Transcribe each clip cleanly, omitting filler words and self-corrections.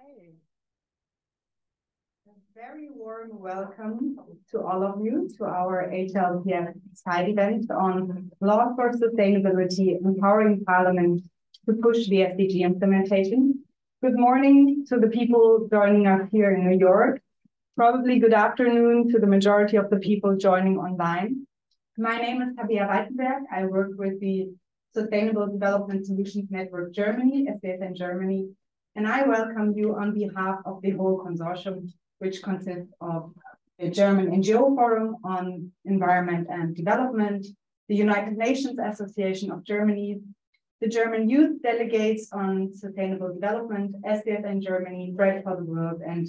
Okay. A very warm welcome to all of you to our HLPF side event on Law for Sustainability, Empowering Parliament to Push the SDG Implementation. Good morning to the people joining us here in New York. Probably good afternoon to the majority of the people joining online. My name is Tabea Weitenberg. I work with the Sustainable Development Solutions Network Germany, SDSN Germany, and I welcome you on behalf of the whole consortium, which consists of the German NGO Forum on Environment and Development, the United Nations Association of Germany, the German Youth Delegates on Sustainable Development, SDSN Germany, Bread for the World, and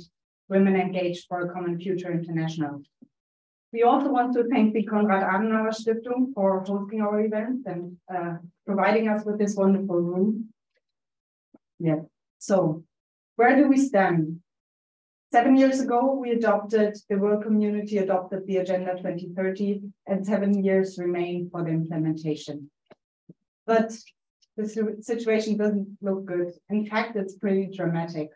Women Engaged for a Common Future International. We also want to thank the Konrad Adenauer Stiftung for hosting our event and providing us with this wonderful room. Yeah. So where do we stand? 7 years ago, the world community adopted the Agenda 2030, and 7 years remain for the implementation. But the situation doesn't look good. In fact, it's pretty dramatic.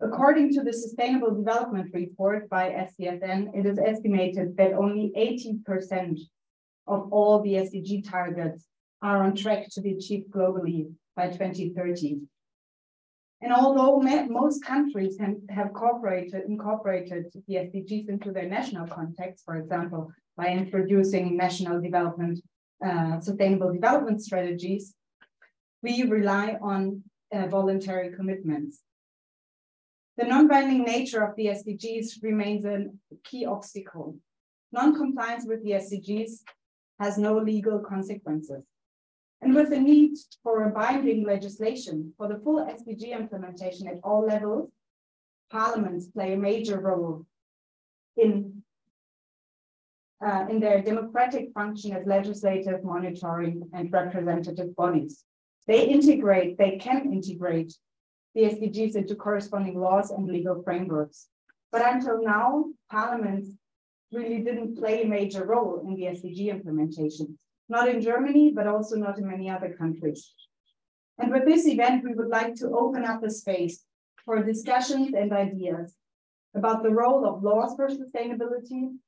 According to the Sustainable Development Report by SDSN, it is estimated that only 80% of all the SDG targets are on track to be achieved globally by 2030. And although most countries have incorporated the SDGs into their national context, for example, by introducing national sustainable development strategies, we rely on voluntary commitments. The non-binding nature of the SDGs remains a key obstacle. Non-compliance with the SDGs has no legal consequences. And with the need for a binding legislation for the full SDG implementation at all levels, parliaments play a major role in their democratic function as legislative, monitoring, and representative bodies. They can integrate the SDGs into corresponding laws and legal frameworks. But until now, parliaments really didn't play a major role in the SDG implementation. Not in Germany, but also not in many other countries. And with this event, we would like to open up a space for discussions and ideas about the role of laws for sustainability,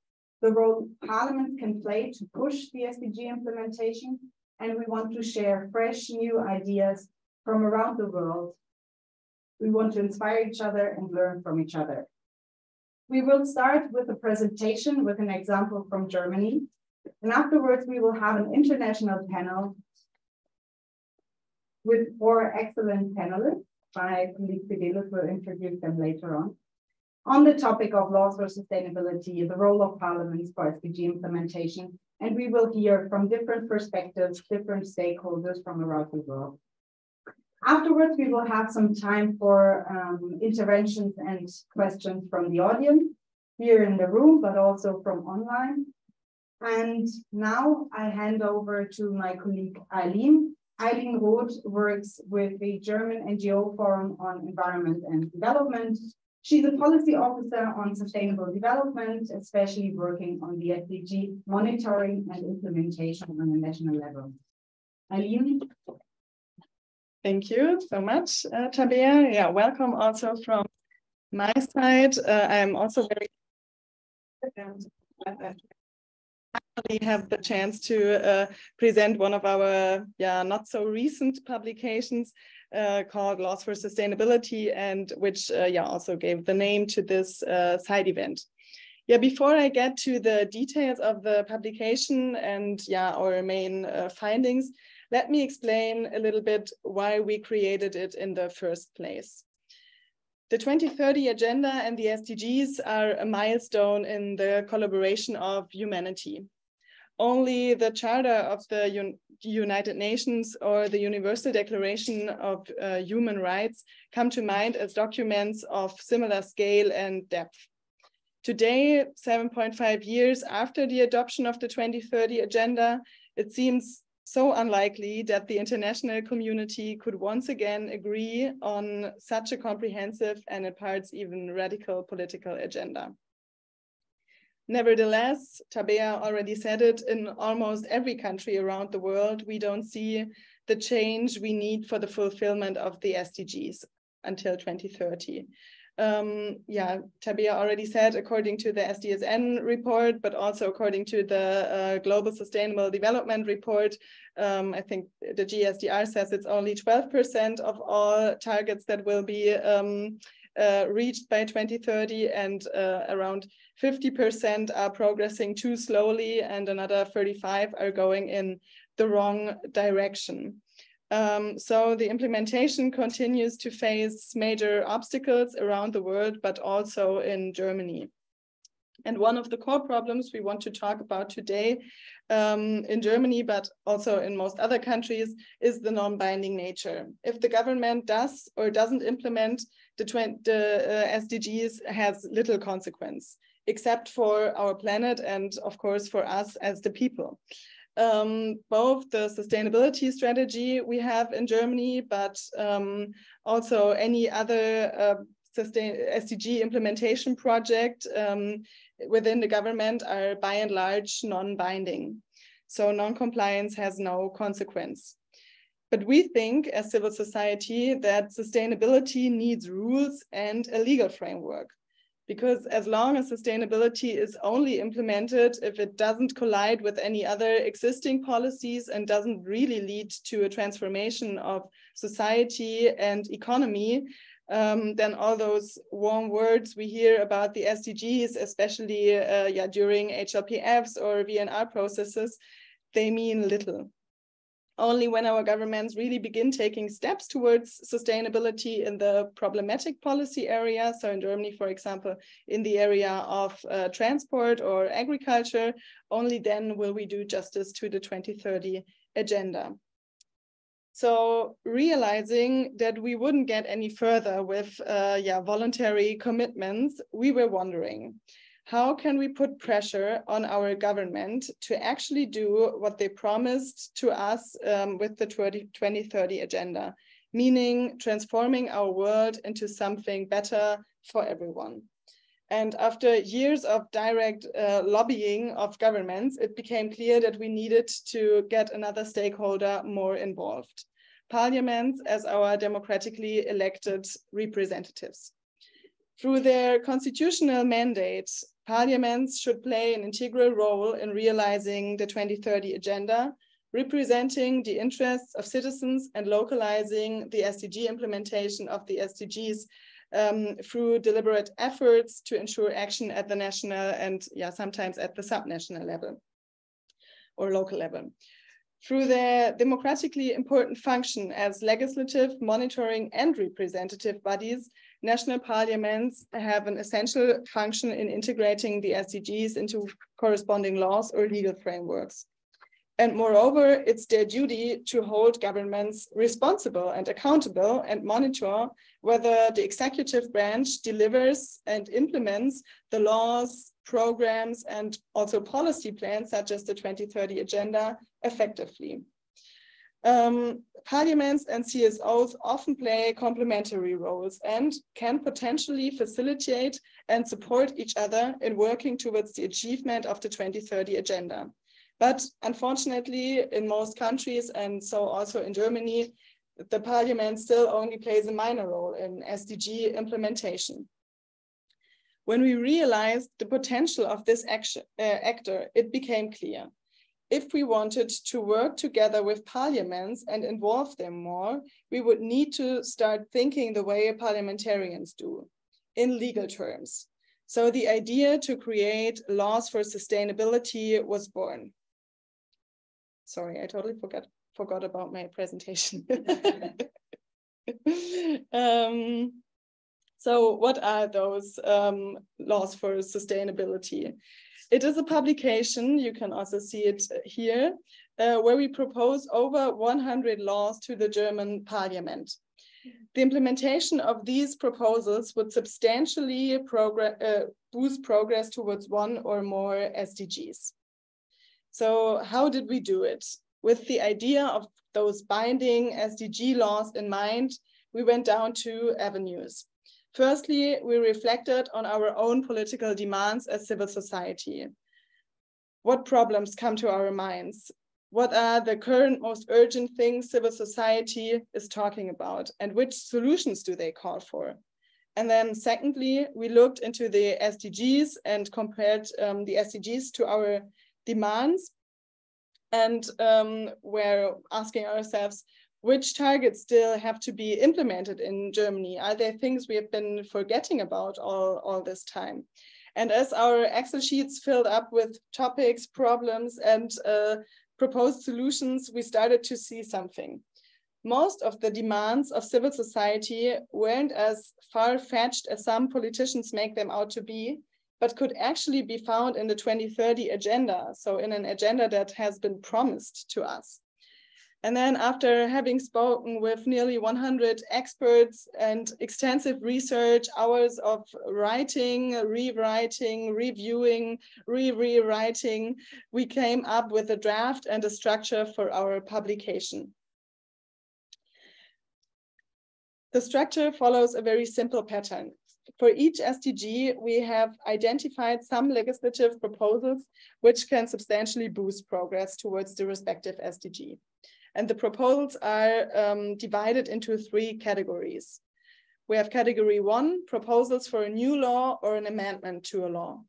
the role parliaments can play to push the SDG implementation, and we want to share fresh new ideas from around the world. We want to inspire each other and learn from each other. We will start with a presentation with an example from Germany. And afterwards, we will have an international panel with 4 excellent panelists. My colleague Delegates will introduce them later on the topic of laws for sustainability, the role of parliaments for SDG implementation. And we will hear from different perspectives, different stakeholders from around the world. Afterwards, we will have some time for interventions and questions from the audience here in the room, but also from online. And now I hand over to my colleague Eileen. Eileen Roth works with the German NGO Forum on Environment and Development. She's a policy officer on sustainable development, especially working on the SDG monitoring and implementation on a national level. Eileen? Thank you so much, Tabea. Yeah, welcome also from my side. I'm also very we have the chance to present one of our not so recent publications called Laws for Sustainability, and which also gave the name to this side event. Before I get to the details of the publication and our main findings, let me explain a little bit why we created it in the first place. The 2030 Agenda and the SDGs are a milestone in the collaboration of humanity. Only the Charter of the United Nations or the Universal Declaration of Human Rights come to mind as documents of similar scale and depth. Today, 7.5 years after the adoption of the 2030 Agenda, it seems so unlikely that the international community could once again agree on such a comprehensive and at parts even radical political agenda. Nevertheless, Tabea already said it, in almost every country around the world, we don't see the change we need for the fulfillment of the SDGs. until 2030. Yeah, Tabea already said, according to the SDSN report, but also according to the Global Sustainable Development Report, I think the GSDR says it's only 12% of all targets that will be reached by 2030, and around 50% are progressing too slowly, and another 35% are going in the wrong direction. So the implementation continues to face major obstacles around the world, but also in Germany. And one of the core problems we want to talk about today in Germany, but also in most other countries, is the non-binding nature. If the government does or doesn't implement the SDGs, has little consequence, except for our planet and of course for us as the people. Both the sustainability strategy we have in Germany, but also any other SDG implementation project within the government are by and large non-binding. So non-compliance has no consequence. But we think as civil society that sustainability needs rules and a legal framework. Because as long as sustainability is only implemented if it doesn't collide with any other existing policies and doesn't really lead to a transformation of society and economy, then all those warm words we hear about the SDGs, especially during HLPFs or VNR processes, they mean little. Only when our governments really begin taking steps towards sustainability in the problematic policy area, so in Germany, for example, in the area of transport or agriculture, only then will we do justice to the 2030 agenda. So realizing that we wouldn't get any further with voluntary commitments, we were wondering, how can we put pressure on our government to actually do what they promised to us with the 2030 agenda, meaning transforming our world into something better for everyone? And after years of direct lobbying of governments, it became clear that we needed to get another stakeholder more involved: parliaments as our democratically elected representatives. Through their constitutional mandate, parliaments should play an integral role in realizing the 2030 agenda, representing the interests of citizens and localizing the SDG implementation of the SDGs through deliberate efforts to ensure action at the national and sometimes at the subnational level or local level. Through their democratically important function as legislative, monitoring, and representative bodies, national parliaments have an essential function in integrating the SDGs into corresponding laws or legal frameworks. And moreover, it's their duty to hold governments responsible and accountable and monitor whether the executive branch delivers and implements the laws, programs, and also policy plans, such as the 2030 agenda, effectively. Parliaments and CSOs often play complementary roles and can potentially facilitate and support each other in working towards the achievement of the 2030 agenda. But unfortunately, in most countries, and so also in Germany, the parliament still only plays a minor role in SDG implementation. When we realized the potential of this actor, it became clear. If we wanted to work together with parliaments and involve them more, we would need to start thinking the way parliamentarians do, in legal terms. So the idea to create laws for sustainability was born. Sorry, I totally forgot about my presentation. So what are those laws for sustainability? It is a publication, you can also see it here, where we propose over 100 laws to the German parliament. The implementation of these proposals would substantially boost progress towards one or more SDGs. So how did we do it? With the idea of those binding SDG laws in mind, we went down two avenues. Firstly, we reflected on our own political demands as civil society. What problems come to our minds? what are the current most urgent things civil society is talking about, and which solutions do they call for? And then secondly, we looked into the SDGs and compared the SDGs to our demands, and we're asking ourselves, which targets still have to be implemented in Germany? Are there things we have been forgetting about all this time? And as our Excel sheets filled up with topics, problems, and proposed solutions, we started to see something. Most of the demands of civil society weren't as far-fetched as some politicians make them out to be, but could actually be found in the 2030 agenda, so in an agenda that has been promised to us. And then after having spoken with nearly 100 experts and extensive research, hours of writing, rewriting, reviewing, rewriting, we came up with a draft and a structure for our publication. The structure follows a very simple pattern. For each SDG, we have identified some legislative proposals which can substantially boost progress towards the respective SDG. And the proposals are divided into 3 categories. We have category 1, proposals for a new law or an amendment to a law.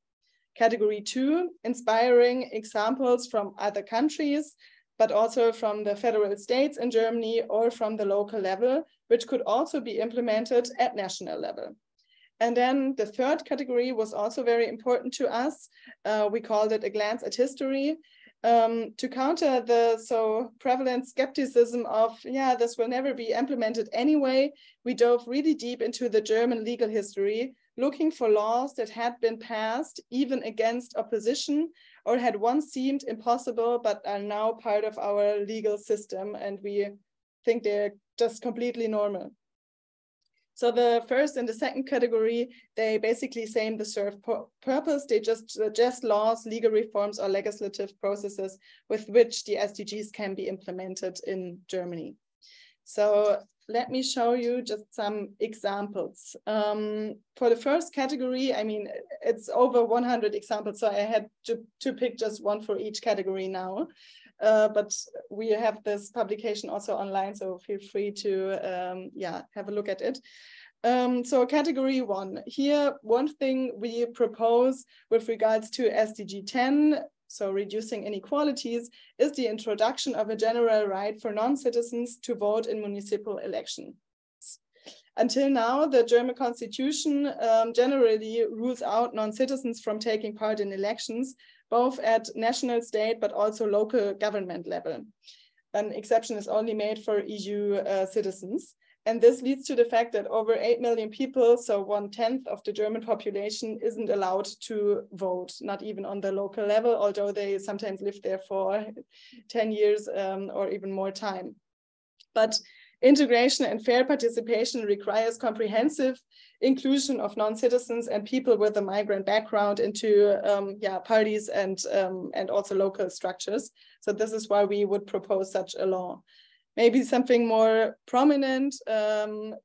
Category 2, inspiring examples from other countries, but also from the federal states in Germany or from the local level, which could also be implemented at national level. And then the 3rd category was also very important to us. We called it a glance at history. To counter the so prevalent skepticism of, yeah, this will never be implemented anyway, we dove really deep into the German legal history, looking for laws that had been passed even against opposition or had once seemed impossible, but are now part of our legal system. And we think they're just completely normal. So the first and the second category, they basically same the serve purpose. They just suggest laws, legal reforms, or legislative processes with which the SDGs can be implemented in Germany. So let me show you just some examples. For the first category, I mean, it's over 100 examples, so I had to pick just one for each category now. But we have this publication also online, so feel free to have a look at it. So category 1, here one thing we propose with regards to SDG 10, so reducing inequalities, is the introduction of a general right for non-citizens to vote in municipal elections. Until now, the German constitution generally rules out non-citizens from taking part in elections, both at national, state, but also local government level. An exception is only made for EU citizens. And this leads to the fact that over 8 million people, so 1/10 of the German population, isn't allowed to vote, not even on the local level, although they sometimes live there for 10 years or even more time. But integration and fair participation requires comprehensive inclusion of non-citizens and people with a migrant background into parties and also local structures. So this is why we would propose such a law. Maybe something more prominent,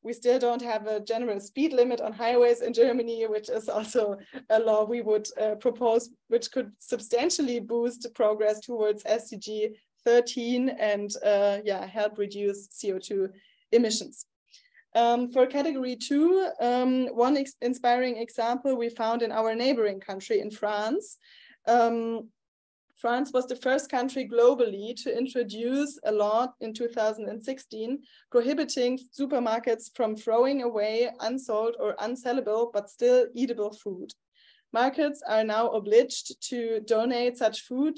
we still don't have a general speed limit on highways in Germany, which is also a law we would propose, which could substantially boost progress towards SDG 13 and help reduce CO2 emissions. For category 2, one inspiring example we found in our neighboring country, in France. France was the first country globally to introduce a law in 2016 prohibiting supermarkets from throwing away unsold or unsellable but still eatable food. Markets are now obliged to donate such food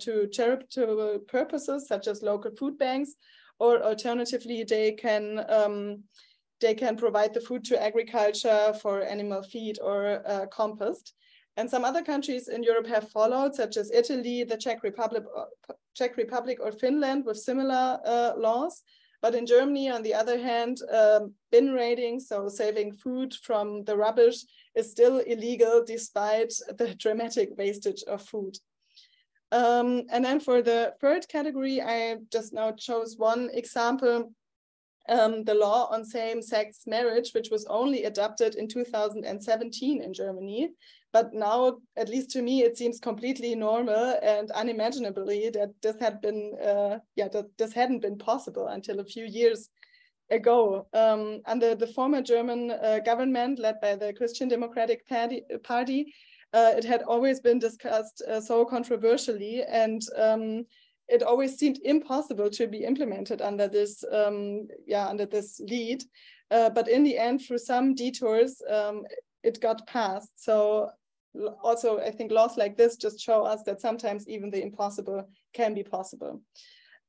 to charitable purposes such as local food banks, or alternatively they can provide the food to agriculture for animal feed or compost. And some other countries in Europe have followed, such as Italy, the Czech Republic or Finland, with similar laws. But in Germany, on the other hand, bin raiding, so saving food from the rubbish, is still illegal despite the dramatic wastage of food. And then for the 3rd category, I just now chose one example. The law on same-sex marriage, which was only adopted in 2017 in Germany, But now, at least to me, it seems completely normal and unimaginably that this had been, that this hadn't been possible until a few years ago. Under the former German government led by the Christian Democratic Party, it had always been discussed so controversially, and it always seemed impossible to be implemented under this, under this lead. But in the end, through some detours, it got passed. So also, I think laws like this just show us that sometimes even the impossible can be possible.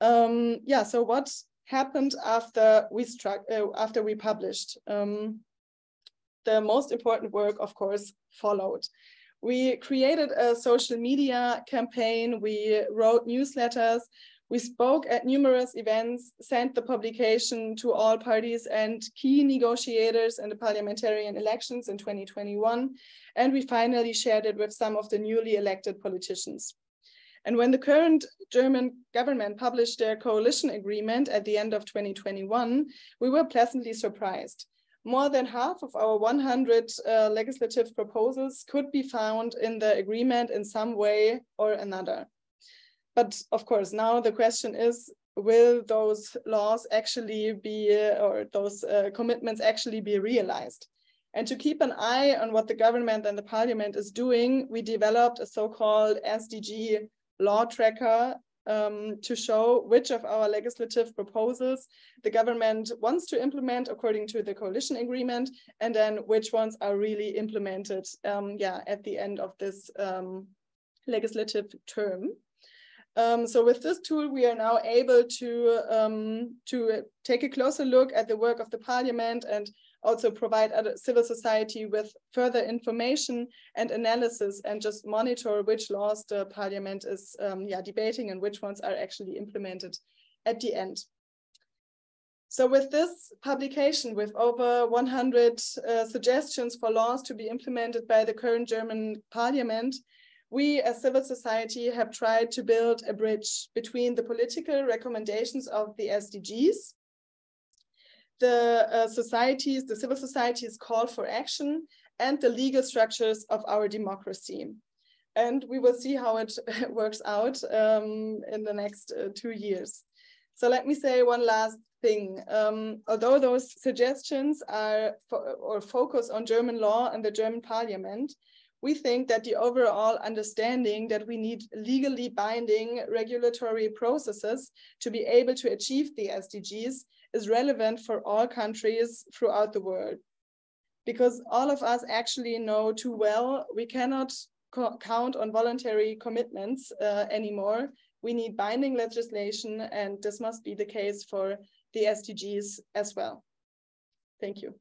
So what happened after we published? The most important work, of course, followed. We created a social media campaign, we wrote newsletters, we spoke at numerous events, sent the publication to all parties and key negotiators in the parliamentarian elections in 2021, and we finally shared it with some of the newly elected politicians. And when the current German government published their coalition agreement at the end of 2021, we were pleasantly surprised. More than half of our 100 legislative proposals could be found in the agreement in some way or another. But of course, now the question is, will those laws actually be, or those commitments actually be realized? And to keep an eye on what the government and the parliament is doing, we developed a so-called SDG law tracker to show which of our legislative proposals the government wants to implement according to the coalition agreement, and then which ones are really implemented at the end of this legislative term. So with this tool, we are now able to take a closer look at the work of the parliament and also provide civil society with further information and analysis, and just monitor which laws the parliament is debating and which ones are actually implemented at the end. So with this publication, with over 100 suggestions for laws to be implemented by the current German parliament, we as civil society have tried to build a bridge between the political recommendations of the SDGs, the civil society's call for action, and the legal structures of our democracy. And we will see how it works out in the next 2 years. So let me say one last thing. Although those suggestions are focus on German law and the German parliament, we think that the overall understanding that we need legally binding regulatory processes to be able to achieve the SDGs is relevant for all countries throughout the world. Because all of us actually know too well, we cannot count on voluntary commitments anymore. We need binding legislation, and this must be the case for the SDGs as well. Thank you.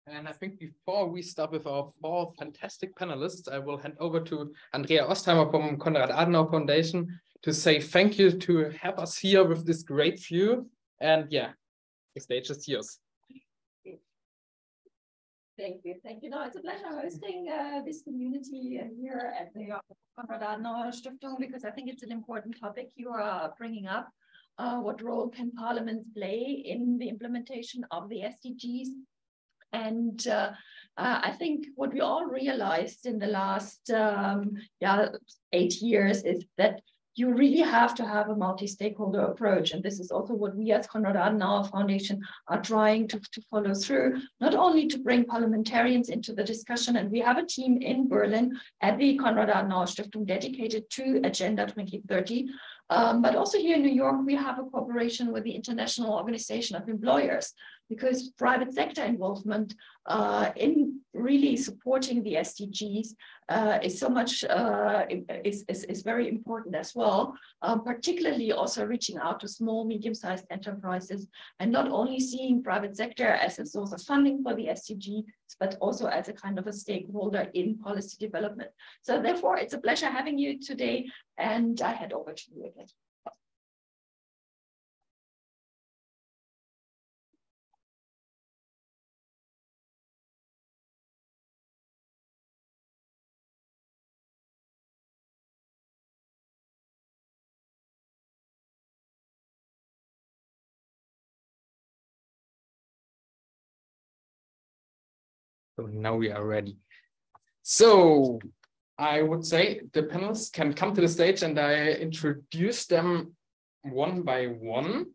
And I think before we start with our 4 fantastic panelists, I will hand over to Andrea Ostheimer from Konrad Adenauer Foundation to say thank you to have us here with this great view. And yeah, the stage is yours. Thank you. Thank you. No, it's a pleasure hosting this community here at the Konrad Adenauer Stiftung, because I think it's an important topic you are bringing up. What role can parliaments play in the implementation of the SDGs? And I think what we all realized in the last 8 years is that you really have to have a multi-stakeholder approach. And this is also what we as Konrad Adenauer Foundation are trying to follow through, not only to bring parliamentarians into the discussion, and we have a team in Berlin at the Konrad Adenauer Stiftung dedicated to Agenda 2030, but also here in New York, we have a cooperation with the International Organization of Employers, because private sector involvement in really supporting the SDGs is so much, is very important as well, particularly also reaching out to small, medium-sized enterprises, and not only seeing private sector as a source of funding for the SDGs, but also as a kind of a stakeholder in policy development. So therefore, it's a pleasure having you today, and I hand over to you again. So now we are ready. So I would say the panelists can come to the stage and I introduce them one by one.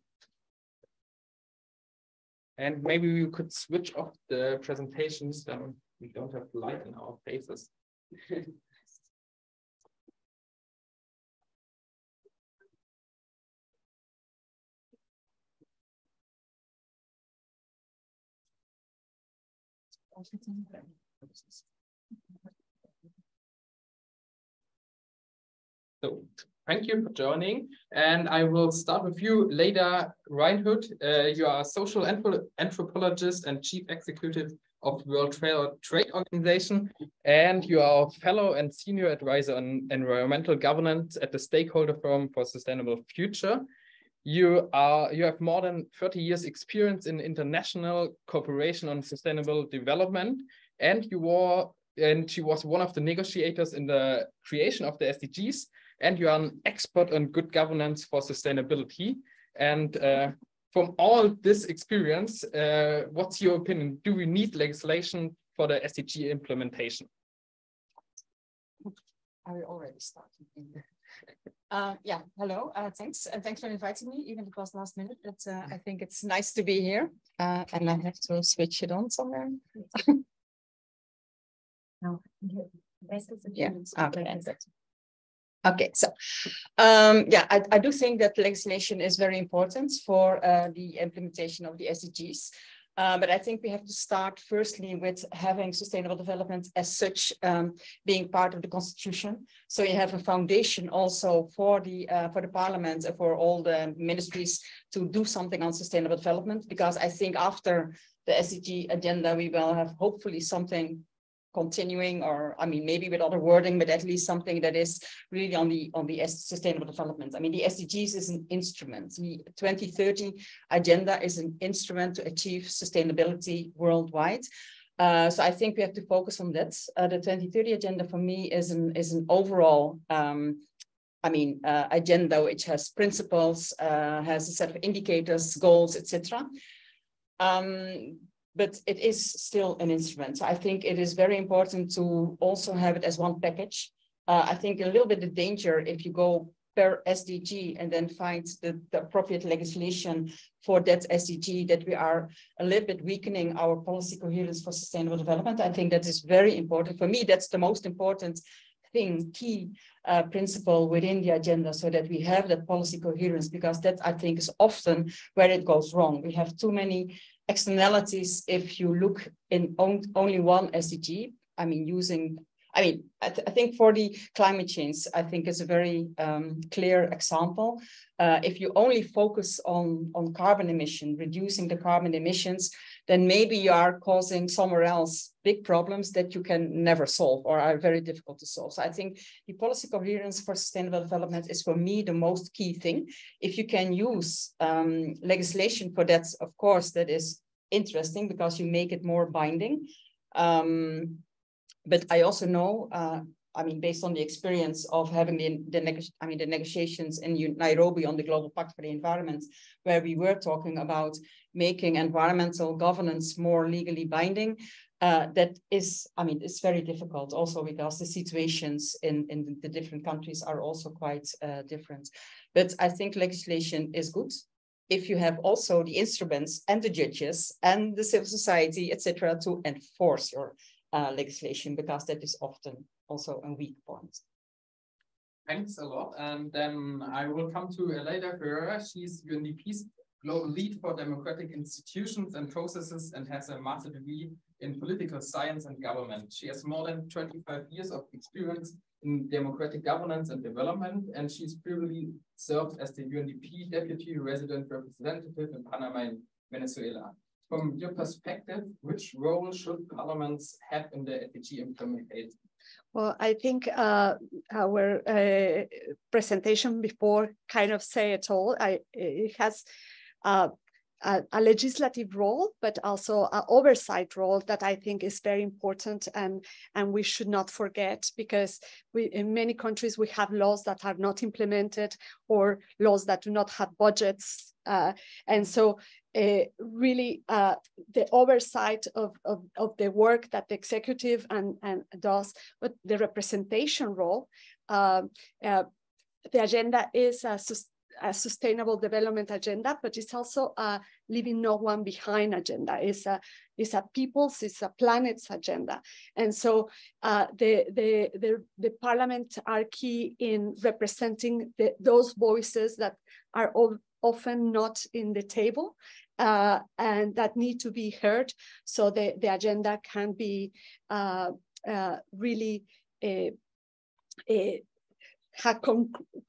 And maybe we could switch off the presentations, then we don't have light in our faces. So thank you for joining, and I will start with you, Leda Reinhut. You are a social anthropologist and chief executive of World Trade Organization, and you are a fellow and senior advisor on environmental governance at the Stakeholder Forum for Sustainable Future. You have more than 30 years experience in international cooperation on sustainable development, and she was one of the negotiators in the creation of the SDGs, and you are an expert on good governance for sustainability. And from all this experience, what's your opinion? Do we need legislation for the SDG implementation? I already started. Yeah, hello, thanks. And thanks for inviting me, even if it was last minute, but I think it's nice to be here. And I have to switch it on somewhere. No. Yeah, okay. Okay, so yeah, I do think that legislation is very important for the implementation of the SDGs. But I think we have to start firstly with having sustainable development as such being part of the Constitution. So you have a foundation also for the Parliament and for all the ministries to do something on sustainable development, because I think after the SDG agenda, we will have hopefully something continuing, or I mean, maybe with other wording, but at least something that is really on the sustainable development. I mean, the SDGs is an instrument. The 2030 agenda is an instrument to achieve sustainability worldwide. So I think we have to focus on that. The 2030 agenda for me is an overall agenda which has principles, has a set of indicators, goals, etc. But it is still an instrument. So I think it is very important to also have it as one package. I think a little bit the danger if you go per SDG and then find the appropriate legislation for that SDG, that we are a little bit weakening our policy coherence for sustainable development. I think that is very important. For me, that's the most important thing, key principle within the agenda, so that we have that policy coherence, because that I think is often where it goes wrong. We have too many externalities if you look in only one SDG. I think for the climate change, I think is a very clear example. If you only focus on carbon emission, reducing the carbon emissions, then maybe you are causing somewhere else big problems that you can never solve or are very difficult to solve. So I think the policy coherence for sustainable development is for me the most key thing. If you can use legislation for that, of course, that is interesting because you make it more binding. But I also know, based on the experience of having the negotiations in Nairobi on the Global Pact for the Environment, where we were talking about making environmental governance more legally binding, that is, it's very difficult also because the situations in the different countries are also quite different. But I think legislation is good if you have also the instruments and the judges and the civil society, etc., to enforce your legislation, because that is often also a weak point. Thanks a lot. And then I will come to Leda Ferreira. She's UNDP's global lead for democratic institutions and processes and has a master's degree in political science and government. She has more than 25 years of experience in democratic governance and development, and she's previously served as the UNDP Deputy Resident Representative in Panama and Venezuela. From your perspective, which role should parliaments have in the SDG implementation? Well, I think our presentation before kind of say it all. It has a legislative role, but also an oversight role that I think is very important, and we should not forget, because in many countries we have laws that are not implemented, or laws that do not have budgets, and so really the oversight of the work that the executive and does, but the representation role. The agenda is a sustainable development agenda, but it's also a leaving no one behind agenda. It's a people's, it's a planet's agenda. And so the parliament are key in representing those voices that are often not in the table, and that need to be heard. So the agenda can be really have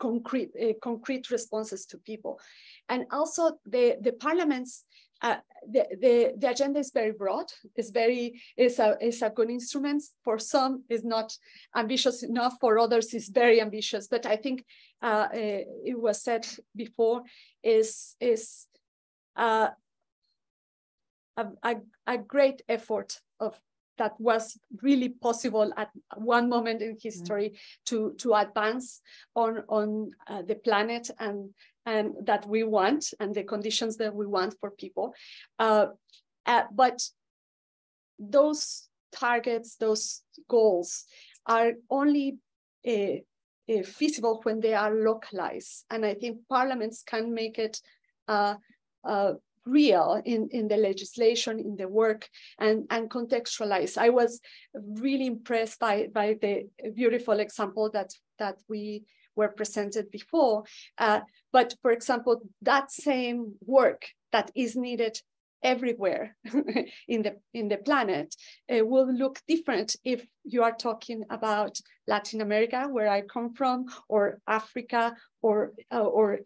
concrete responses to people. And also the parliaments, the agenda is very broad. It's a good instrument. For some, it's not ambitious enough. For others, it's very ambitious. But I think it was said before, is a great effort that was really possible at one moment in history to advance on the planet and that we want, and the conditions that we want for people. But those targets, those goals are only feasible when they are localized. And I think parliaments can make it real in the legislation, in the work, and contextualize. I was really impressed by the beautiful example that we were presented before. But for example, that same work that is needed everywhere in the planet will look different if you are talking about Latin America, where I come from, or Africa, or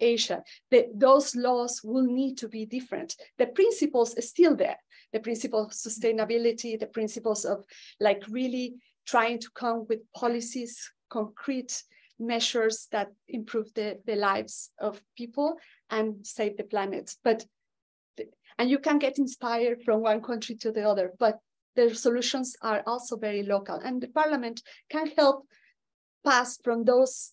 Asia. Those laws will need to be different. The principles are still there. The principle of sustainability, the principles of like really trying to come with policies, concrete measures that improve the lives of people and save the planet. And you can get inspired from one country to the other, but the solutions are also very local. And the parliament can help pass from those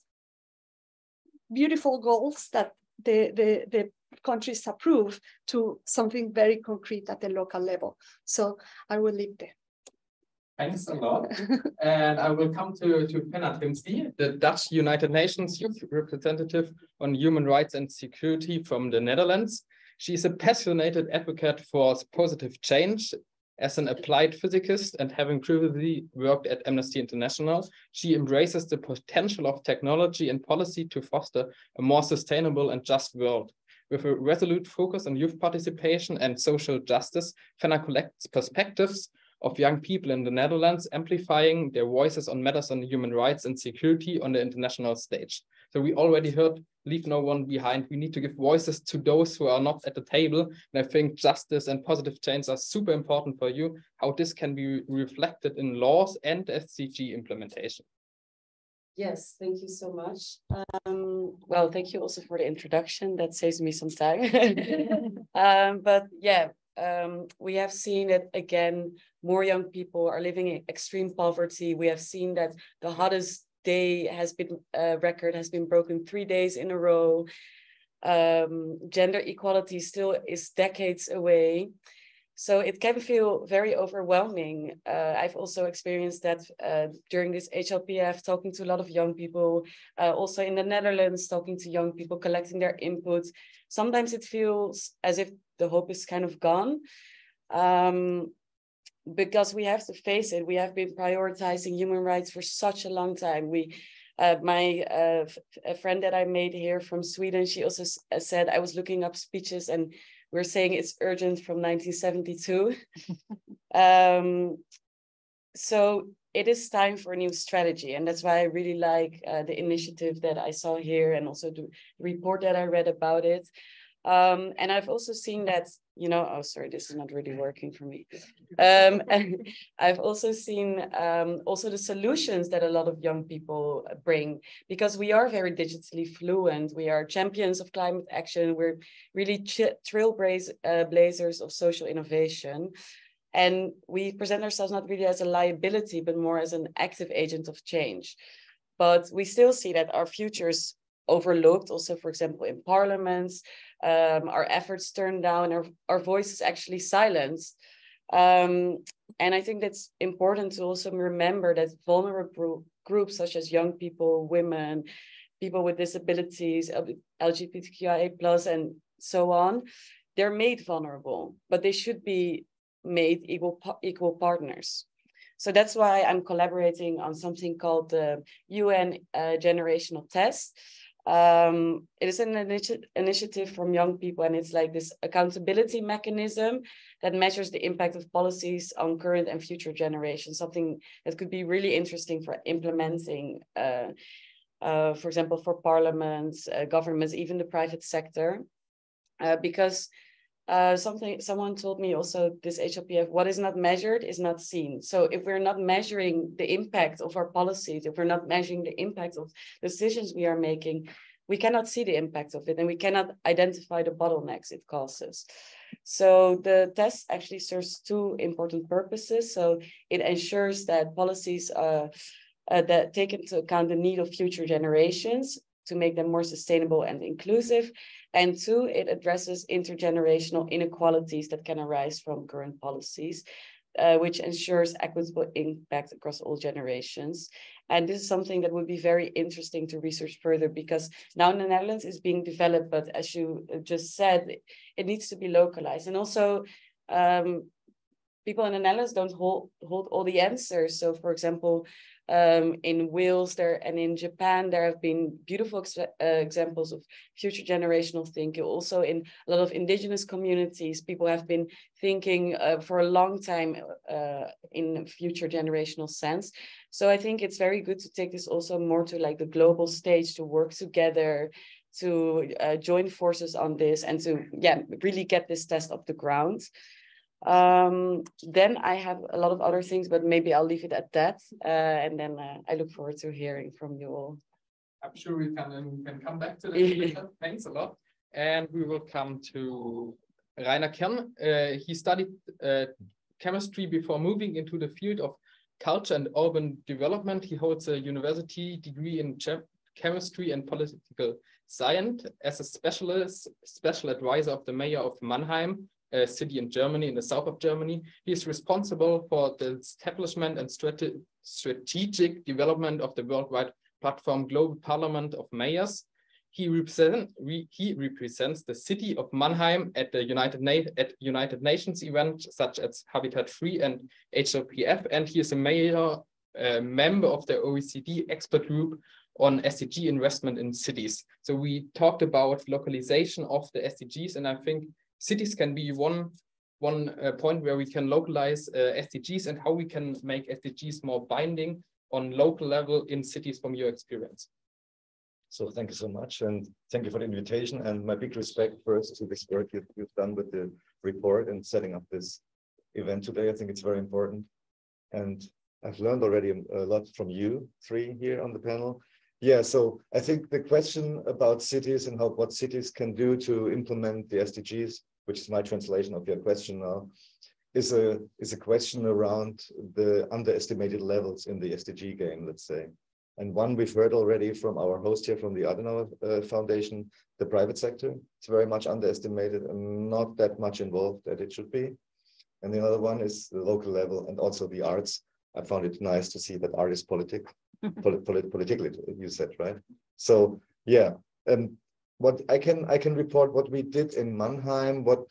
beautiful goals that the countries approve to something very concrete at the local level. So I will leave there. Thanks a lot. And I will come to Penna Timsky, the Dutch United Nations Youth Representative on Human Rights and Security from the Netherlands. She is a passionate advocate for positive change. As an applied physicist and having previously worked at Amnesty International, she embraces the potential of technology and policy to foster a more sustainable and just world. With a resolute focus on youth participation and social justice, Penna collects perspectives of young people in the Netherlands, amplifying their voices on matters on human rights and security on the international stage. So we already heard, leave no one behind. We need to give voices to those who are not at the table. And I think justice and positive change are super important for you, how this can be reflected in laws and SDG implementation. Yes, thank you so much. Well, thank you also for the introduction. That saves me some time. But yeah, we have seen that again, more young people are living in extreme poverty. We have seen that the hottest day record has been broken 3 days in a row. Gender equality still is decades away. So it can feel very overwhelming. I've also experienced that during this HLPF, talking to a lot of young people, also in the Netherlands, talking to young people, collecting their input. Sometimes it feels as if the hope is kind of gone. Because we have to face it, we have been prioritizing human rights for such a long time. A friend that I made here from Sweden, she also said, I was looking up speeches and we're saying it's urgent from 1972. So it is time for a new strategy. And that's why I really like the initiative that I saw here and also the report that I read about it. And I've also seen that you know, oh, sorry, this is not really working for me. And I've also seen also the solutions that a lot of young people bring, because we are very digitally fluent. We are champions of climate action. We're really trailblazers of social innovation. And we present ourselves not really as a liability, but more as an active agent of change. But we still see that our future is overlooked, also, for example, in parliaments, our efforts turned down, our voice is actually silenced. And I think that's important to also remember that vulnerable groups such as young people, women, people with disabilities, LGBTQIA+, and so on, they're made vulnerable, but they should be made equal partners. So that's why I'm collaborating on something called the UN Generational Test. It is an initiative from young people, and it's like this accountability mechanism that measures the impact of policies on current and future generations, something that could be really interesting for implementing, for example, for parliaments, governments, even the private sector, because someone told me also, this HLPF, what is not measured is not seen. So if we're not measuring the impact of our policies, if we're not measuring the impact of decisions we are making, we cannot see the impact of it, and we cannot identify the bottlenecks it causes. So the test actually serves two important purposes. So it ensures that policies that take into account the need of future generations to make them more sustainable and inclusive. And two, it addresses intergenerational inequalities that can arise from current policies, which ensures equitable impact across all generations. And this is something that would be very interesting to research further, because now in the Netherlands is being developed, but as you just said, it needs to be localized. And also, people in the Netherlands don't hold all the answers. So for example, in Wales and in Japan, there have been beautiful examples of future generational thinking. Also in a lot of indigenous communities, people have been thinking for a long time in future generational sense. So I think it's very good to take this also more to like the global stage, to work together, to join forces on this, and to really get this test off the ground. Then I have a lot of other things, but maybe I'll leave it at that. And then I look forward to hearing from you all. I'm sure we can come back to that. Thanks a lot. And we will come to Rainer Kern. He studied chemistry before moving into the field of culture and urban development. He holds a university degree in chemistry and political science as a special advisor of the mayor of Mannheim, a city in Germany, in the south of Germany. He is responsible for the establishment and strategic development of the worldwide platform Global Parliament of Mayors. He represents the city of Mannheim at the United Nations events such as Habitat 3 and HLPF, and he is a member of the OECD expert group on SDG investment in cities. So we talked about localization of the SDGs, and I think cities can be one point where we can localize SDGs, and how we can make SDGs more binding on local level in cities from your experience. So thank you so much, and thank you for the invitation, and my big respect first to this work you've done with the report and setting up this event today. I think it's very important, and I've learned already a lot from you three here on the panel. Yeah, so I think the question about cities and what cities can do to implement the SDGs, which is my translation of your question now, is a question around the underestimated levels in the SDG game, let's say. And one we've heard already from our host here from the Adenauer Foundation, the private sector. It's very much underestimated and not that much involved that it should be. And the other one is the local level and also the arts. I found it nice to see that art is politically, you said, right? So yeah, what I can report what we did in Mannheim, what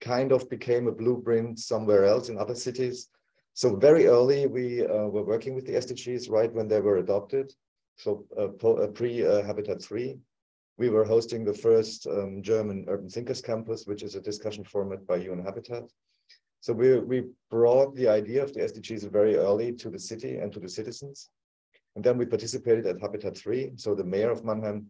kind of became a blueprint somewhere else in other cities. So very early, we were working with the SDGs right when they were adopted. So pre-Habitat 3, we were hosting the first German Urban Thinkers Campus, which is a discussion format by UN Habitat. So we brought the idea of the SDGs very early to the city and to the citizens. And then we participated at Habitat 3. So the mayor of Mannheim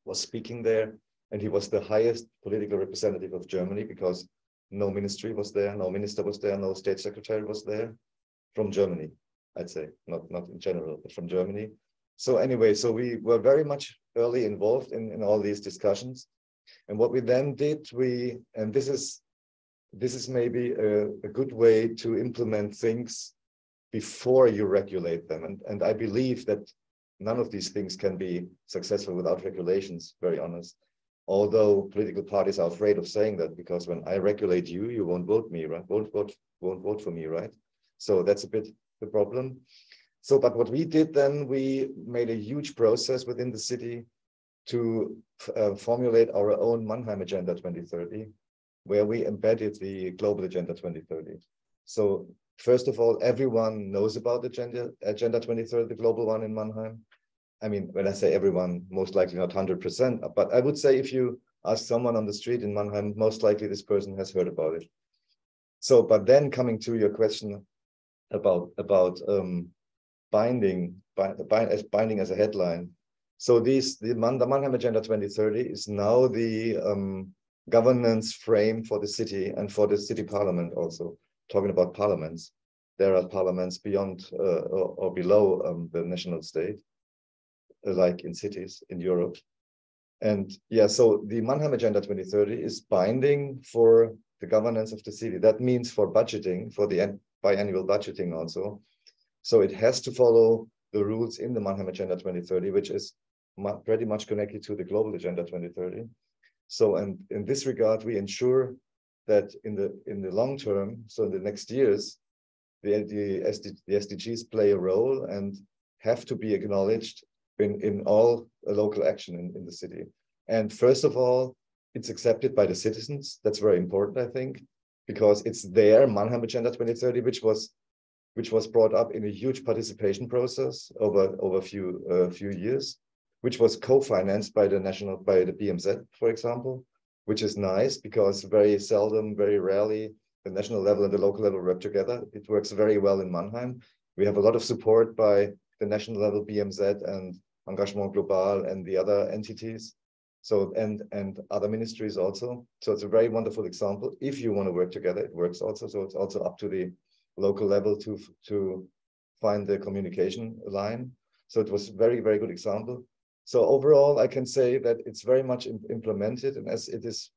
was speaking there. And he was the highest political representative of Germany because no ministry was there, no minister was there, no state secretary was there from Germany, I'd say, not in general, but from Germany. So anyway, so we were very much early involved in all these discussions. And what we then did, and this is maybe a good way to implement things before you regulate them. And I believe that none of these things can be successful without regulations, very honest. Although political parties are afraid of saying that, because when I regulate you, you won't vote me, right? Won't vote for me, right? So that's a bit the problem. So, but what we did then, we made a huge process within the city to formulate our own Mannheim Agenda 2030, where we embedded the Global Agenda 2030. So first of all, everyone knows about the Agenda 2030, the global one in Mannheim. I mean, when I say everyone, most likely not 100%, but I would say if you ask someone on the street in Mannheim, most likely this person has heard about it. So, but then coming to your question about binding as a headline. So the Mannheim Agenda 2030 is now the governance frame for the city and for the city parliament also. Talking about parliaments, there are parliaments beyond or below the national state, like in cities in Europe. And yeah, so the Mannheim Agenda 2030 is binding for the governance of the city. That means for budgeting, for the biannual budgeting also. So it has to follow the rules in the Mannheim Agenda 2030, which is pretty much connected to the Global Agenda 2030. So, and in this regard, we ensure that in the long term, so in the next years, the SDGs play a role and have to be acknowledged in all local action in the city. And first of all, it's accepted by the citizens. That's very important, I think, because it's their Mannheim Agenda 2030, which was brought up in a huge participation process over a few years, which was co-financed by the BMZ, for example, which is nice because very seldom, very rarely, the national level and the local level work together. It works very well in Mannheim. We have a lot of support by the national level BMZ and Engagement Global and the other entities. So, and other ministries also. So it's a very wonderful example. If you want to work together, it works also. So it's also up to the local level to find the communication line. So it was very, very good example. So overall, I can say that it's very much implemented, and as it is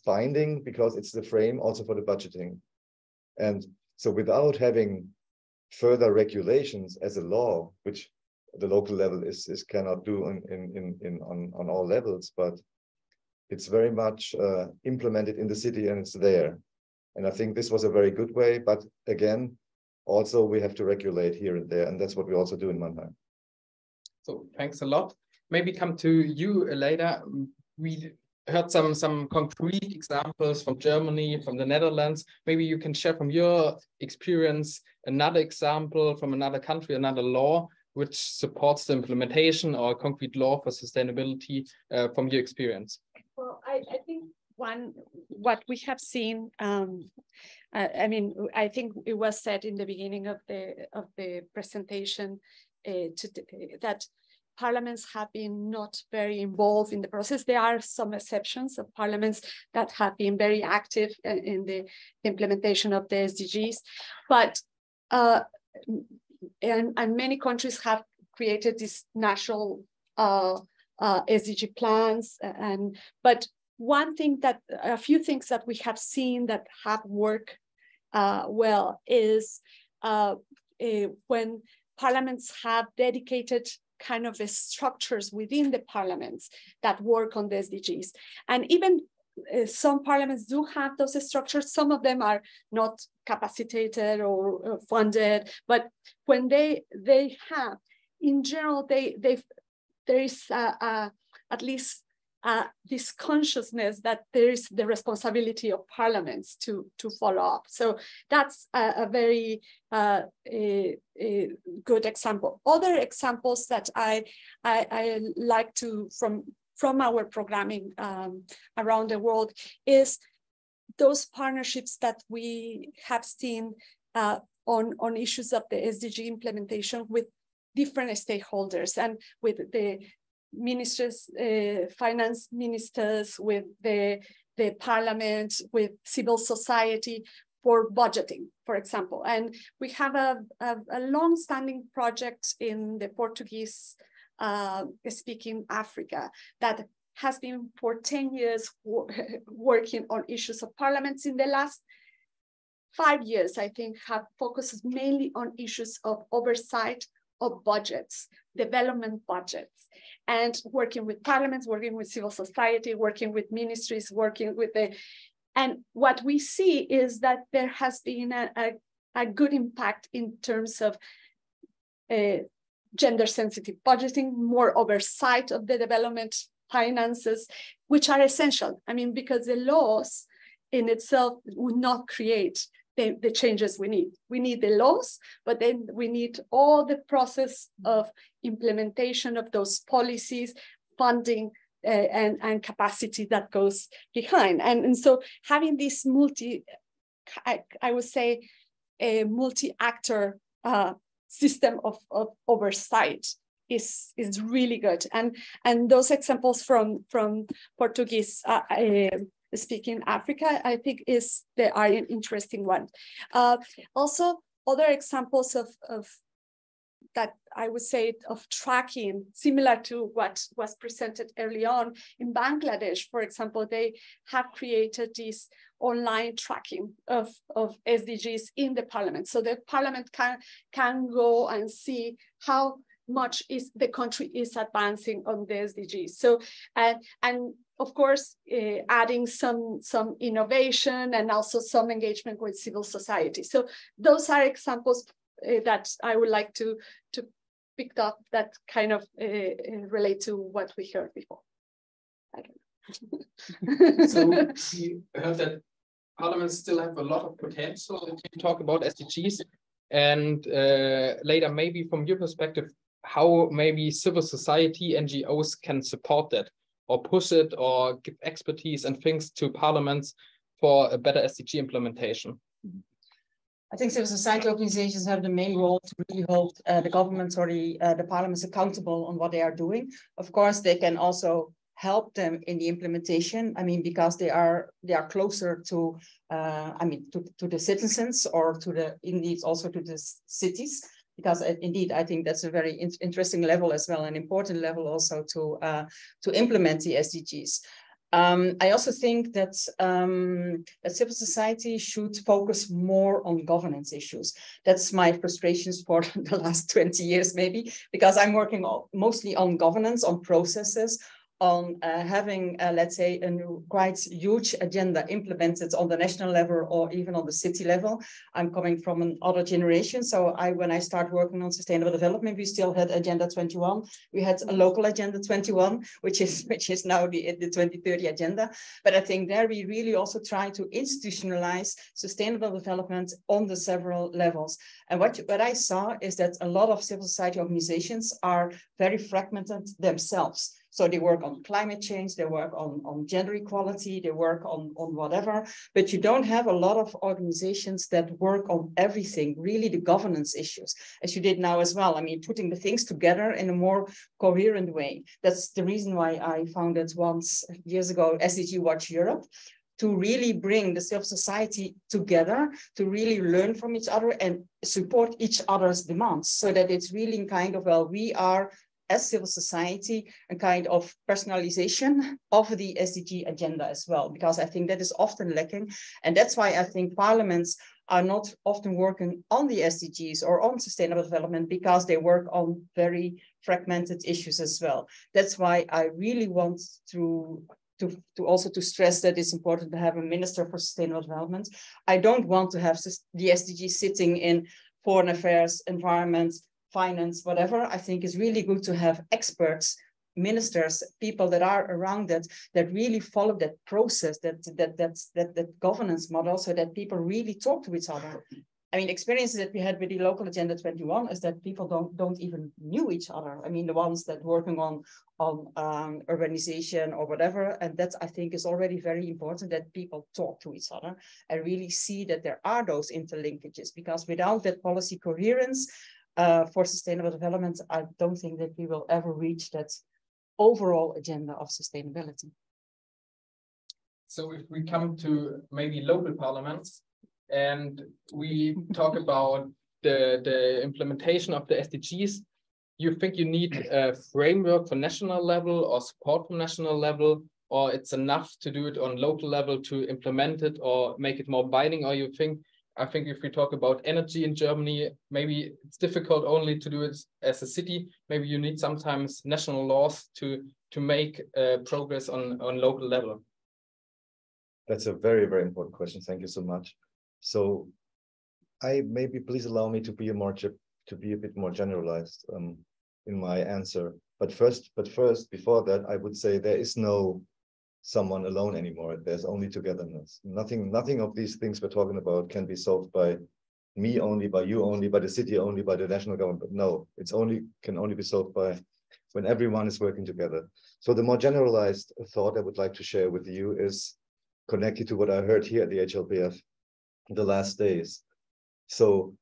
binding because it's the frame also for the budgeting. And so without having further regulations as a law, which the local level is cannot do on all levels, but it's very much implemented in the city and it's there. And I think this was a very good way, but again, also we have to regulate here and there, and that's what we also do in Mannheim. So thanks a lot. Maybe come to you later. We heard some concrete examples from Germany, from the Netherlands. Maybe you can share from your experience another example from another country, another law, which supports the implementation or a concrete law for sustainability from your experience. Well, I think what we have seen, I mean, I think it was said in the beginning of the presentation that parliaments have been not very involved in the process. There are some exceptions of parliaments that have been very active in the implementation of the SDGs, but and many countries have created these national SDG plans, but a few things that we have seen that have worked well is when parliaments have dedicated kind of structures within the parliaments that work on the SDGs. And even some parliaments do have those structures. Some of them are not capacitated or funded, but when they have, in general, there is at least this consciousness that there is the responsibility of parliaments to follow up. So that's a very good example. Other examples that I like to from our programming around the world is those partnerships that we have seen on issues of the SDG implementation with different stakeholders and with the ministers, finance ministers, with the parliament, with civil society for budgeting, for example. And we have a long-standing project in the Portuguese speaking Africa that has been for 10 years working on issues of parliaments. In the last 5 years, I think, have focused mainly on issues of oversight of budgets, development budgets, and working with parliaments, working with civil society, working with ministries, working with the, and what we see is that there has been a good impact in terms of gender sensitive budgeting, more oversight of the development finances, which are essential. I mean, because the laws in itself would not create the changes we need. We need the laws, but then we need all the process of implementation of those policies, funding, and capacity that goes behind. And so having this I would say, a multi-actor system of oversight is really good. And those examples from Portuguese speaking Africa, I think are an interesting one. Also, other examples of that I would say of tracking, similar to what was presented early on in Bangladesh, for example, they have created this online tracking of SDGs in the parliament. So the parliament can go and see how much the country is advancing on the SDGs. So, and of course, adding some innovation and also some engagement with civil society. So those are examples that I would like to pick up that kind of relate to what we heard before. I don't know. So we heard that parliaments still have a lot of potential to talk about SDGs, and later maybe from your perspective, how maybe civil society, NGOs can support that or push it or give expertise and things to parliaments for a better SDG implementation. I think civil society organizations have the main role to really hold the governments or the parliaments accountable on what they are doing. Of course, they can also help them in the implementation. I mean, because they are closer to, to the citizens or indeed also to the cities. Because indeed, I think that's a very interesting level as well, an important level also to implement the SDGs. I also think that, that civil society should focus more on governance issues. That's my frustrations for the last 20 years, maybe, because I'm working mostly on governance, on processes, on having, let's say, a quite huge agenda implemented on the national level or even on the city level. I'm coming from another generation. So when I started working on sustainable development, we still had Agenda 21. We had a local Agenda 21, which is now the 2030 agenda. But I think there we really also try to institutionalize sustainable development on the several levels. And what I saw is that a lot of civil society organizations are very fragmented themselves. So they work on climate change, they work on gender equality, they work on whatever, but you don't have a lot of organizations that work on everything, really the governance issues, as you did now as well. I mean, putting the things together in a more coherent way. That's the reason why I founded years ago, SDG Watch Europe, to really bring the civil society together, to really learn from each other and support each other's demands, so that it's really kind of, well, we are, as civil society, a kind of personalization of the SDG agenda as well, because I think that is often lacking. And that's why I think parliaments are not often working on the SDGs or on sustainable development, because they work on very fragmented issues as well. That's why I really want to also stress that it's important to have a minister for sustainable development. I don't want to have the SDGs sitting in foreign affairs, environment, finance, whatever. I think it's really good to have experts, ministers, people that are around that really follow that process, that governance model, so that people really talk to each other. I mean, experiences that we had with the local Agenda 21 is that people don't even knew each other. I mean, the ones that working on urbanization or whatever, and that I think is already very important, that people talk to each other and really see that there are those interlinkages, because without that policy coherence, for sustainable development, I don't think that we will ever reach that overall agenda of sustainability. So if we come to maybe local parliaments and we talk about the implementation of the SDGs, you think you need a framework for national level or support from national level, or it's enough to do it on local level to implement it or make it more binding? Or you think, I think if we talk about energy in Germany, maybe it's difficult only to do it as a city. Maybe you need sometimes national laws to make progress on local level. That's a very, very important question. Thank you so much. So please allow me to be a bit more generalized in my answer. But first, before that, I would say there is no someone alone anymore. There's only togetherness. Nothing of these things we're talking about can be solved by me only, by you only, by the city only, by the national government. No, can only be solved by when everyone is working together. So the more generalized thought I would like to share with you is connected to what I heard here at the HLPF the last days. So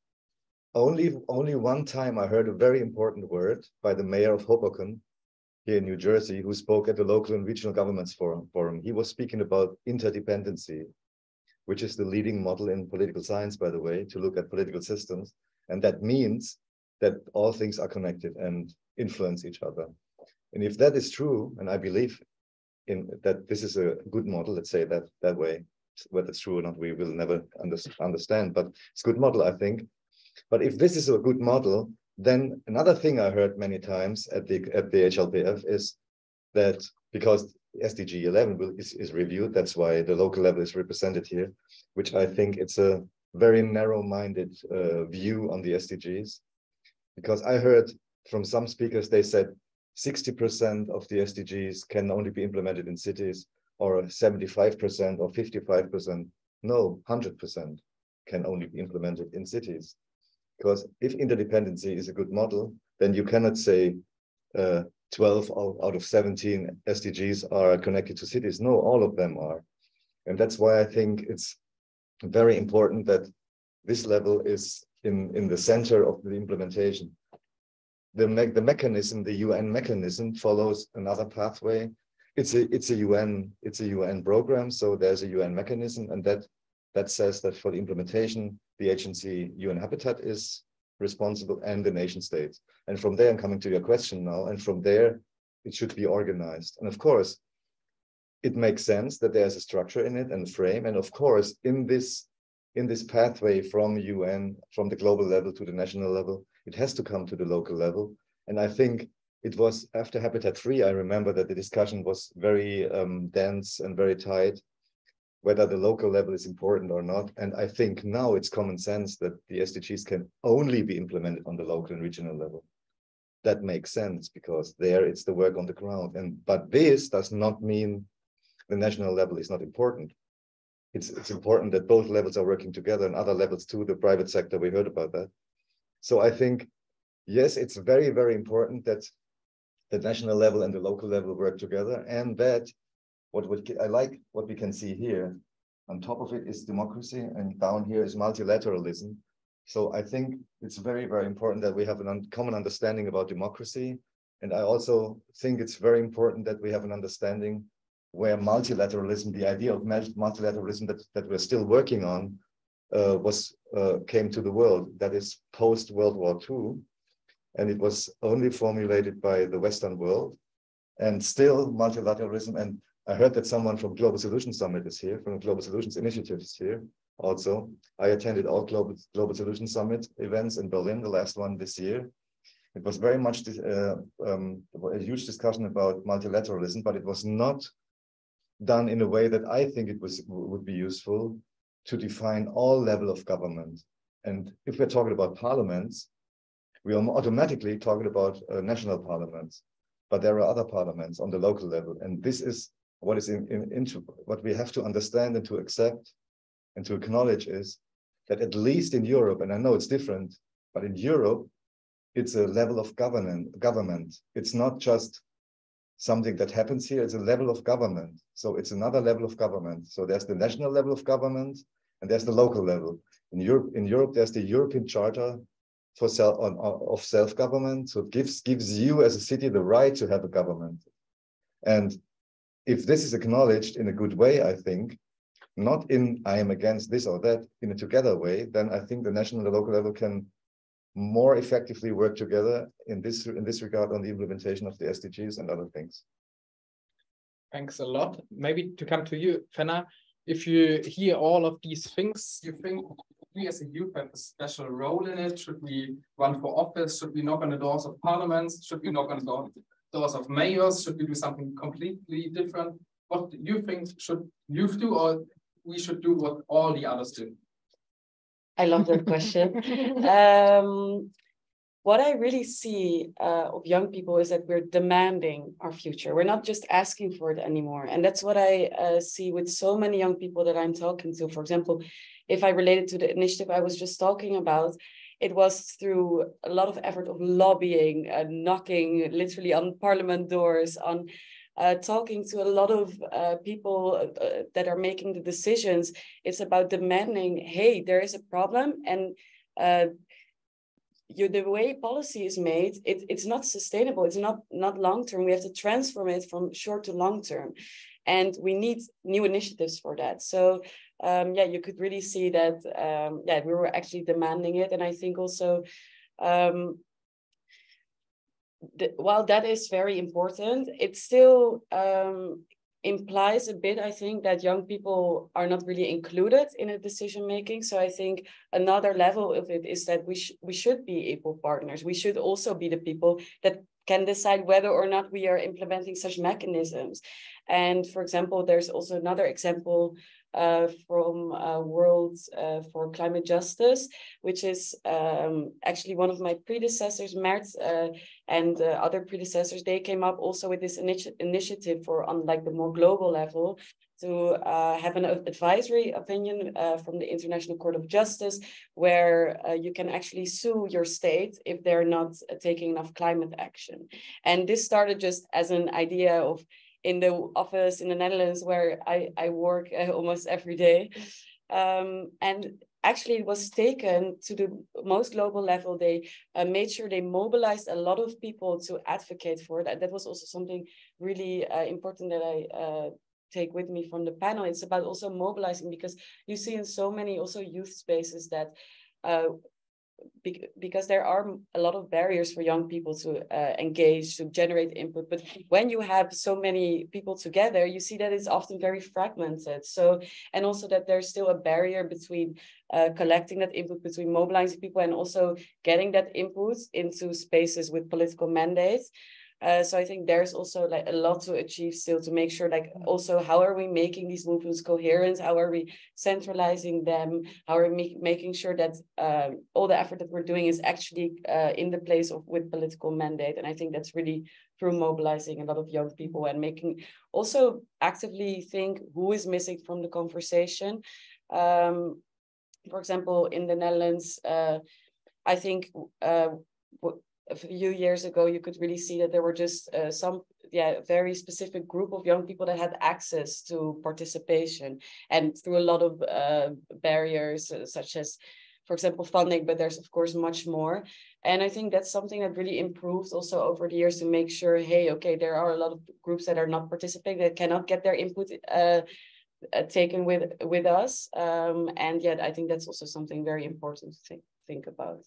only one time I heard a very important word by the mayor of Hoboken here in New Jersey, who spoke at the local and regional governments forum. He was speaking about interdependency, which is the leading model in political science, by the way, to look at political systems. And that means that all things are connected and influence each other. And if that is true, and I believe in that this is a good model, let's say that way, whether it's true or not, we will never understand, but it's a good model, I think. But if this is a good model, then another thing I heard many times at the HLPF is that because SDG 11 is reviewed, that's why the local level is represented here, which I think it's a very narrow-minded view on the SDGs. Because I heard from some speakers, they said 60% of the SDGs can only be implemented in cities, or 75% or 55%. No, 100% can only be implemented in cities. Because if interdependency is a good model, then you cannot say 12 out of 17 SDGs are connected to cities. No, all of them are. And that's why I think it's very important that this level is in the center of the implementation. The mechanism, the UN mechanism, follows another pathway. It's a UN program, so there's a UN mechanism, and that says that for the implementation, the agency UN Habitat is responsible and the nation states. And from there, I'm coming to your question now, and from there, it should be organized. And of course, it makes sense that there's a structure in it and a frame. And of course, in this pathway from UN, from the global level to the national level, it has to come to the local level. And I think it was after Habitat 3, I remember that the discussion was very dense and very tight, whether the local level is important or not. And I think now it's common sense that the SDGs can only be implemented on the local and regional level. That makes sense because there it's the work on the ground. But this does not mean the national level is not important. It's important that both levels are working together and other levels too, the private sector, we heard about that. So I think, yes, it's very, very important that the national level and the local level work together, and that I like what we can see here. On top of it is democracy, and down here is multilateralism. So I think it's very, very important that we have a common understanding about democracy. And I also think it's very important that we have an understanding where multilateralism, the idea of multilateralism that we're still working on, came to the world. That is post-World War II. And it was only formulated by the Western world. And still multilateralism, and I heard that someone from Global Solutions Summit is here, from the Global Solutions Initiative is here also. I attended all Global Solutions Summit events in Berlin, the last one this year. It was very much a huge discussion about multilateralism, but it was not done in a way that I think it would be useful to define all level of government. And if we're talking about parliaments, we are automatically talking about national parliaments, but there are other parliaments on the local level. And this is what is what we have to understand and to accept and to acknowledge is that at least in Europe, and I know it's different, but in Europe, it's a level of government. It's not just something that happens here, it's a level of government. So it's another level of government. So there's the national level of government and there's the local level. In Europe, there's the European Charter of self-government. So it gives you as a city the right to have a government. And if this is acknowledged in a good way, I think, not in I am against this or that, in a together way, then I think the national and the local level can more effectively work together in this regard on the implementation of the SDGs and other things. Thanks a lot. Maybe to come to you, Fenna, if you hear all of these things, you think we as a youth have a special role in it? Should we run for office? Should we knock on the doors of parliaments? Should we knock on the doors of mayors? Should we do something completely different? What do you think should youth do, or we should do what all the others do? I love that question. What I really see of young people is that we're demanding our future. We're not just asking for it anymore. And that's what I see with so many young people that I'm talking to. For example, if I related to the initiative I was just talking about, it was through a lot of effort of lobbying, knocking literally on parliament doors, on talking to a lot of people that are making the decisions. It's about demanding, hey, there is a problem, and the way policy is made, it's not sustainable. It's not long-term. We have to transform it from short to long-term. And we need new initiatives for that. So yeah, you could really see that, yeah, we were actually demanding it. And I think also, while that is very important, it still implies a bit, I think, that young people are not really included in a decision making. So I think another level of it is that we should be equal partners. We should also be the people that can decide whether or not we are implementing such mechanisms. And for example, there's also another example from World for Climate Justice, which is actually one of my predecessors, Mert, and other predecessors. They came up also with this initiative for, on like the more global level, to have an advisory opinion from the International Court of Justice, where you can actually sue your state if they're not taking enough climate action. And this started just as an idea of, in the office in the Netherlands where I work almost every day. And actually it was taken to the most global level. They made sure they mobilized a lot of people to advocate for it. That was also something really important that I take with me from the panel. It's about also mobilizing, because you see in so many also youth spaces that because there are a lot of barriers for young people to engage, to generate input. But when you have so many people together, you see that it's often very fragmented. So, and also that there's still a barrier between collecting that input, between mobilizing people and also getting that input into spaces with political mandates. So I think there's also like a lot to achieve still, to make sure, like, also how are we making these movements coherent? How are we centralizing them? How are we making sure that all the effort that we're doing is actually in the place of with political mandate? And I think that's really through mobilizing a lot of young people and making also actively think who is missing from the conversation. For example, in the Netherlands, I think a few years ago, you could really see that there were just some very specific group of young people that had access to participation, and through a lot of barriers, such as, for example, funding, but there's of course much more. And I think that's something that really improved also over the years, to make sure, hey, okay, there are a lot of groups that are not participating, that cannot get their input taken with us. And yet I think that's also something very important to think about.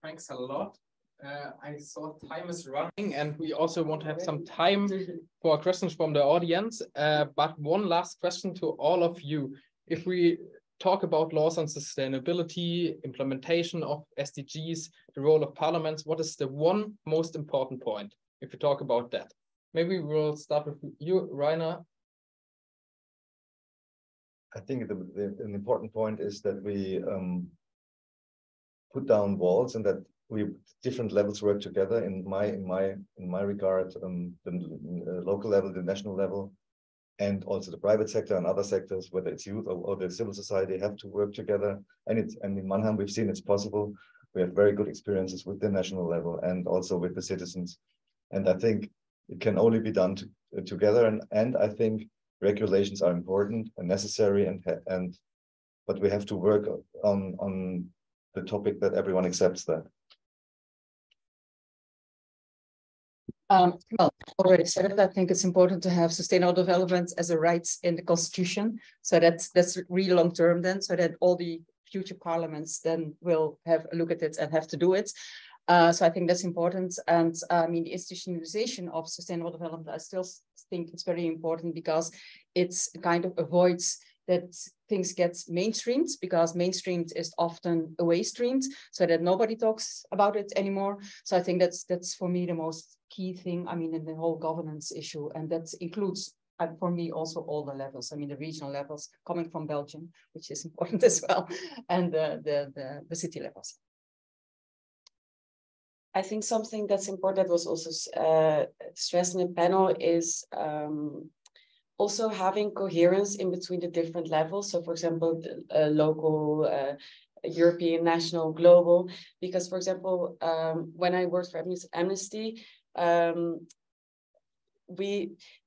Thanks a lot. I saw time is running, and we also want to have some time for questions from the audience. But one last question to all of you. If we talk about laws on sustainability, implementation of SDGs, the role of parliaments, what is the one most important point if we talk about that? Maybe we'll start with you, Rainer. I think an important point is that we put down walls, and that we different levels work together. In my regard, the local level, the national level, and also the private sector and other sectors, whether it's youth or the civil society, have to work together. And in Mannheim, we've seen it's possible. We have very good experiences with the national level and also with the citizens. And I think it can only be done together. And I think regulations are important and necessary, but we have to work on the topic that everyone accepts that. Well, already said it. I think it's important to have sustainable development as a right in the constitution. So that's really long term then, so that all the future parliaments then will have a look at it and have to do it. So I think that's important. And I mean, the institutionalization of sustainable development, I still think it's very important because it's kind of avoids that things get mainstreamed, because mainstreamed is often away streamed, so that nobody talks about it anymore. So I think that's for me the most key thing. I mean, in the whole governance issue, and that includes for me also all the levels. I mean, the regional levels coming from Belgium, which is important as well, and the city levels. I think something that's important that was also stressed in the panel is also having coherence in between the different levels. So for example, local, European, national, global, because for example, when I worked for Amnesty,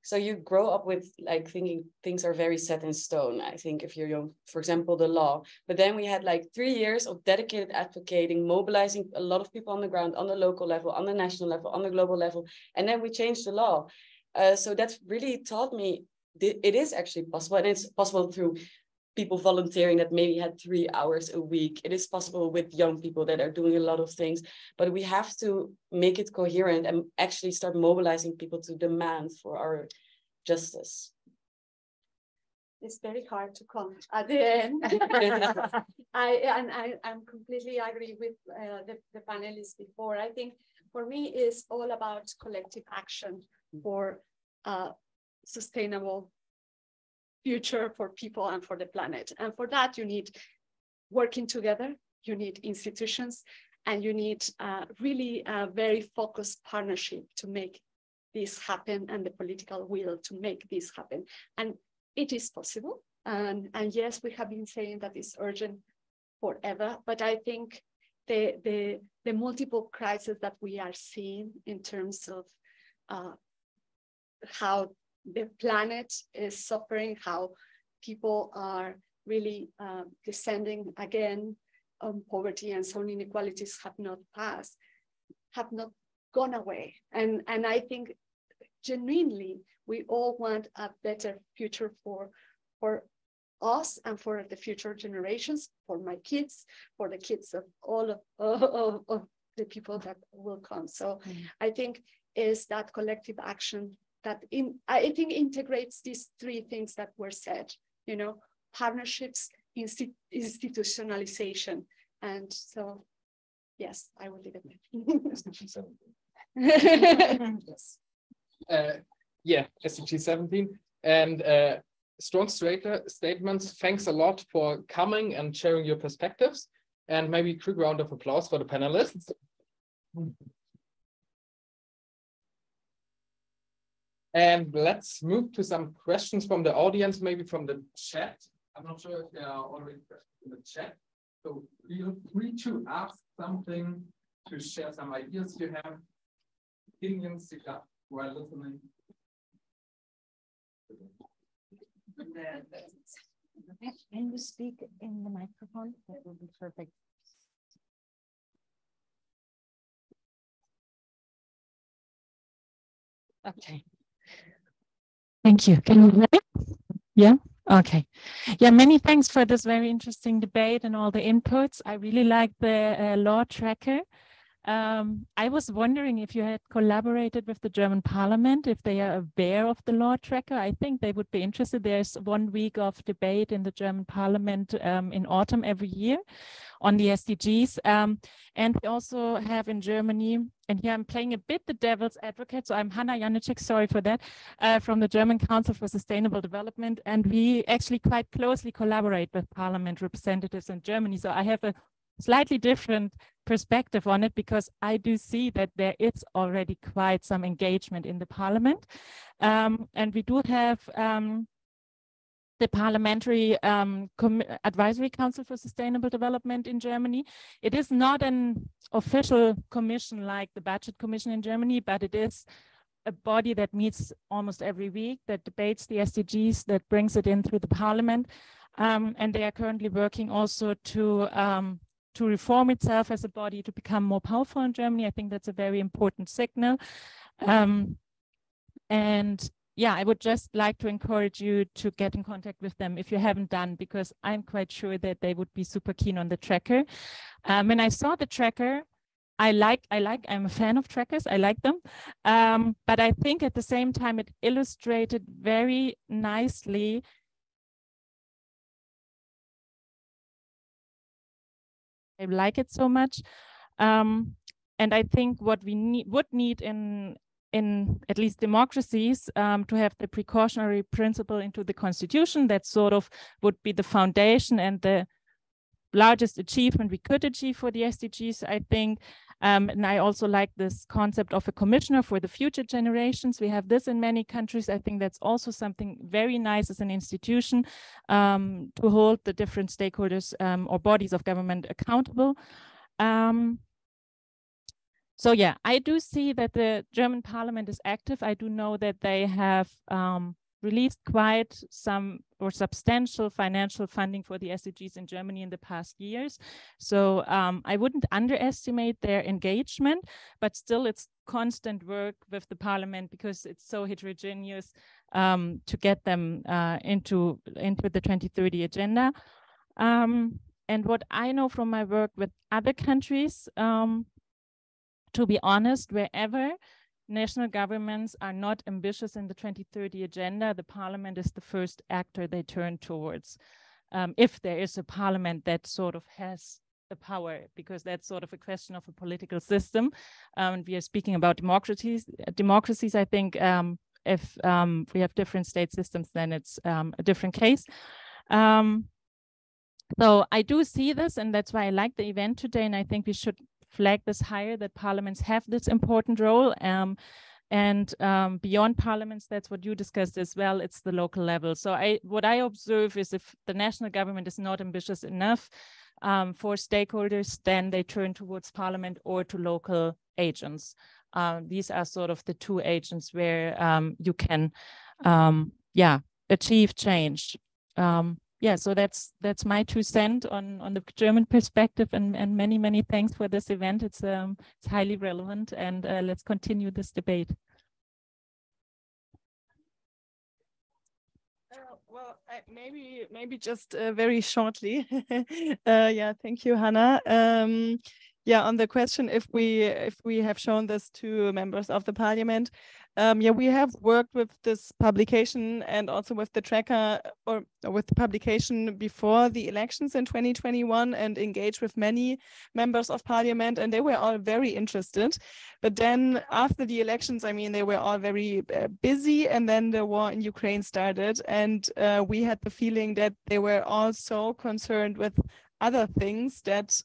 so you grow up with like thinking things are very set in stone. I think if you're young, for example, the law, but then we had like 3 years of dedicated advocating, mobilizing a lot of people on the ground, on the local level, on the national level, on the global level. And then we changed the law. So that's really taught me it is actually possible, and it's possible through people volunteering that maybe had 3 hours a week. It is possible with young people that are doing a lot of things, but we have to make it coherent and actually start mobilizing people to demand for our justice. It's very hard to come at the end. I completely agree with the panelists before. I think for me it's all about collective action for sustainable future for people and for the planet. And for that, you need working together, you need institutions, and you need really a very focused partnership to make this happen, and the political will to make this happen. And it is possible. And yes, we have been saying that it's urgent forever, but I think the multiple crises that we are seeing in terms of how the planet is suffering, how people are really descending again on poverty, and some inequalities have not passed, have not gone away. And I think genuinely, we all want a better future for us and for the future generations, for my kids, for the kids of all of the people that will come. So I think is that collective action that I think integrates these 3 things that were said, you know, partnerships, institutionalization. And so, yes, I will leave it there. Yes. Yeah, SDG 17. And strong statements. Thanks a lot for coming and sharing your perspectives. And maybe a quick round of applause for the panelists. And let's move to some questions from the audience, maybe from the chat. I'm not sure if there are already questions in the chat. So feel free to ask something, to share some ideas you have, opinions you got while listening. Can you speak in the microphone? That would be perfect. Okay. Thank you. Can you hear me? Yeah. Okay. Yeah. Many thanks for this very interesting debate and all the inputs. I really like the law tracker. I was wondering if you had collaborated with the German Parliament, if they are aware of the law tracker. I think they would be interested. There's 1 week of debate in the German Parliament in autumn every year on the SDGs. And we also have in Germany, and here I'm playing a bit the devil's advocate, so I'm Hanna Janicek, sorry for that, from the German Council for Sustainable Development. And we actually quite closely collaborate with Parliament representatives in Germany. So I have a slightly different perspective on it, because I do see that there is already quite some engagement in the Parliament. And we do have the Parliamentary Advisory Council for Sustainable Development in Germany. It is not an official commission like the Budget Commission in Germany, but it is a body that meets almost every week, that debates the SDGs, that brings it in through the Parliament. And they are currently working also to reform itself as a body to become more powerful in Germany. I think that's a very important signal. And yeah, I would just like to encourage you to get in contact with them if you haven't done, because I'm quite sure that they would be super keen on the tracker. When I saw the tracker, I'm a fan of trackers, I like them. But I think at the same time, it illustrated very nicely I like it so much. And I think what we would need in at least democracies to have the precautionary principle into the constitution, that sort of would be the foundation and the largest achievement we could achieve for the SDGs, I think. And I also like this concept of a commissioner for the future generations. We have this in many countries. I think that's also something very nice as an institution to hold the different stakeholders or bodies of government accountable. So yeah, I do see that the German parliament is active. I do know that they have released quite some or substantial financial funding for the SDGs in Germany in the past years. So I wouldn't underestimate their engagement, but still it's constant work with the parliament because it's so heterogeneous to get them into the 2030 agenda. And what I know from my work with other countries, to be honest, wherever national governments are not ambitious in the 2030 agenda, the parliament is the first actor they turn towards. If there is a parliament that sort of has the power, because that's sort of a question of a political system. And we are speaking about democracies, I think if we have different state systems, then it's a different case. So I do see this, and that's why I like the event today. And I think we should flag this higher, that parliaments have this important role. And beyond parliaments, that's what you discussed as well, it's the local level. So what I observe is if the national government is not ambitious enough for stakeholders, then they turn towards parliament or to local agents. These are sort of the two agents where you can, achieve change. Yeah, so that's my 2 cents on the German perspective, and many thanks for this event. It's highly relevant, and let's continue this debate. Well, maybe just very shortly. Yeah, thank you, Hannah. Yeah, on the question if we have shown this to members of the parliament, yeah, we have worked with this publication and also with the tracker or with the publication before the elections in 2021 and engaged with many members of parliament, and they were all very interested. But then after the elections, I mean, they were all very busy, and then the war in Ukraine started, and we had the feeling that they were all so concerned with other things that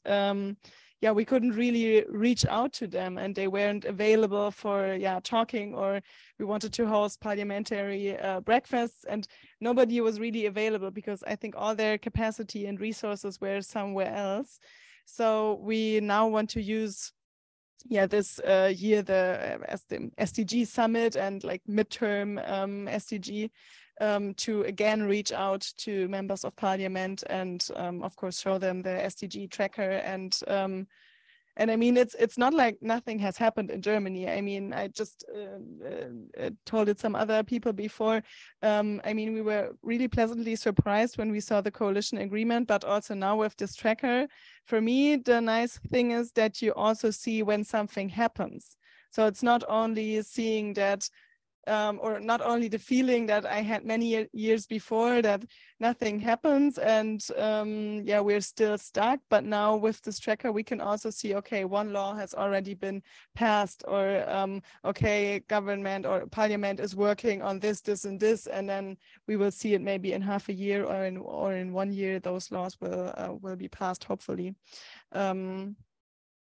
yeah, we couldn't really reach out to them, and they weren't available for talking, or we wanted to host parliamentary breakfasts, and nobody was really available because I think all their capacity and resources were somewhere else. So we now want to use this year as the SDG summit and like midterm SDG to again reach out to members of parliament and of course show them the SDG tracker, and I mean it's not like nothing has happened in Germany. I mean, I just told it some other people before. I mean, we were really pleasantly surprised when we saw the coalition agreement, but also now with this tracker. For me, the nice thing is that you also see when something happens. So it's not only seeing that or not only the feeling that I had many years before that nothing happens and yeah, we're still stuck, but now with this tracker we can also see, okay, one law has already been passed, or okay, government or parliament is working on this and this, and then we will see it maybe in half a year or in 1 year those laws will be passed, hopefully.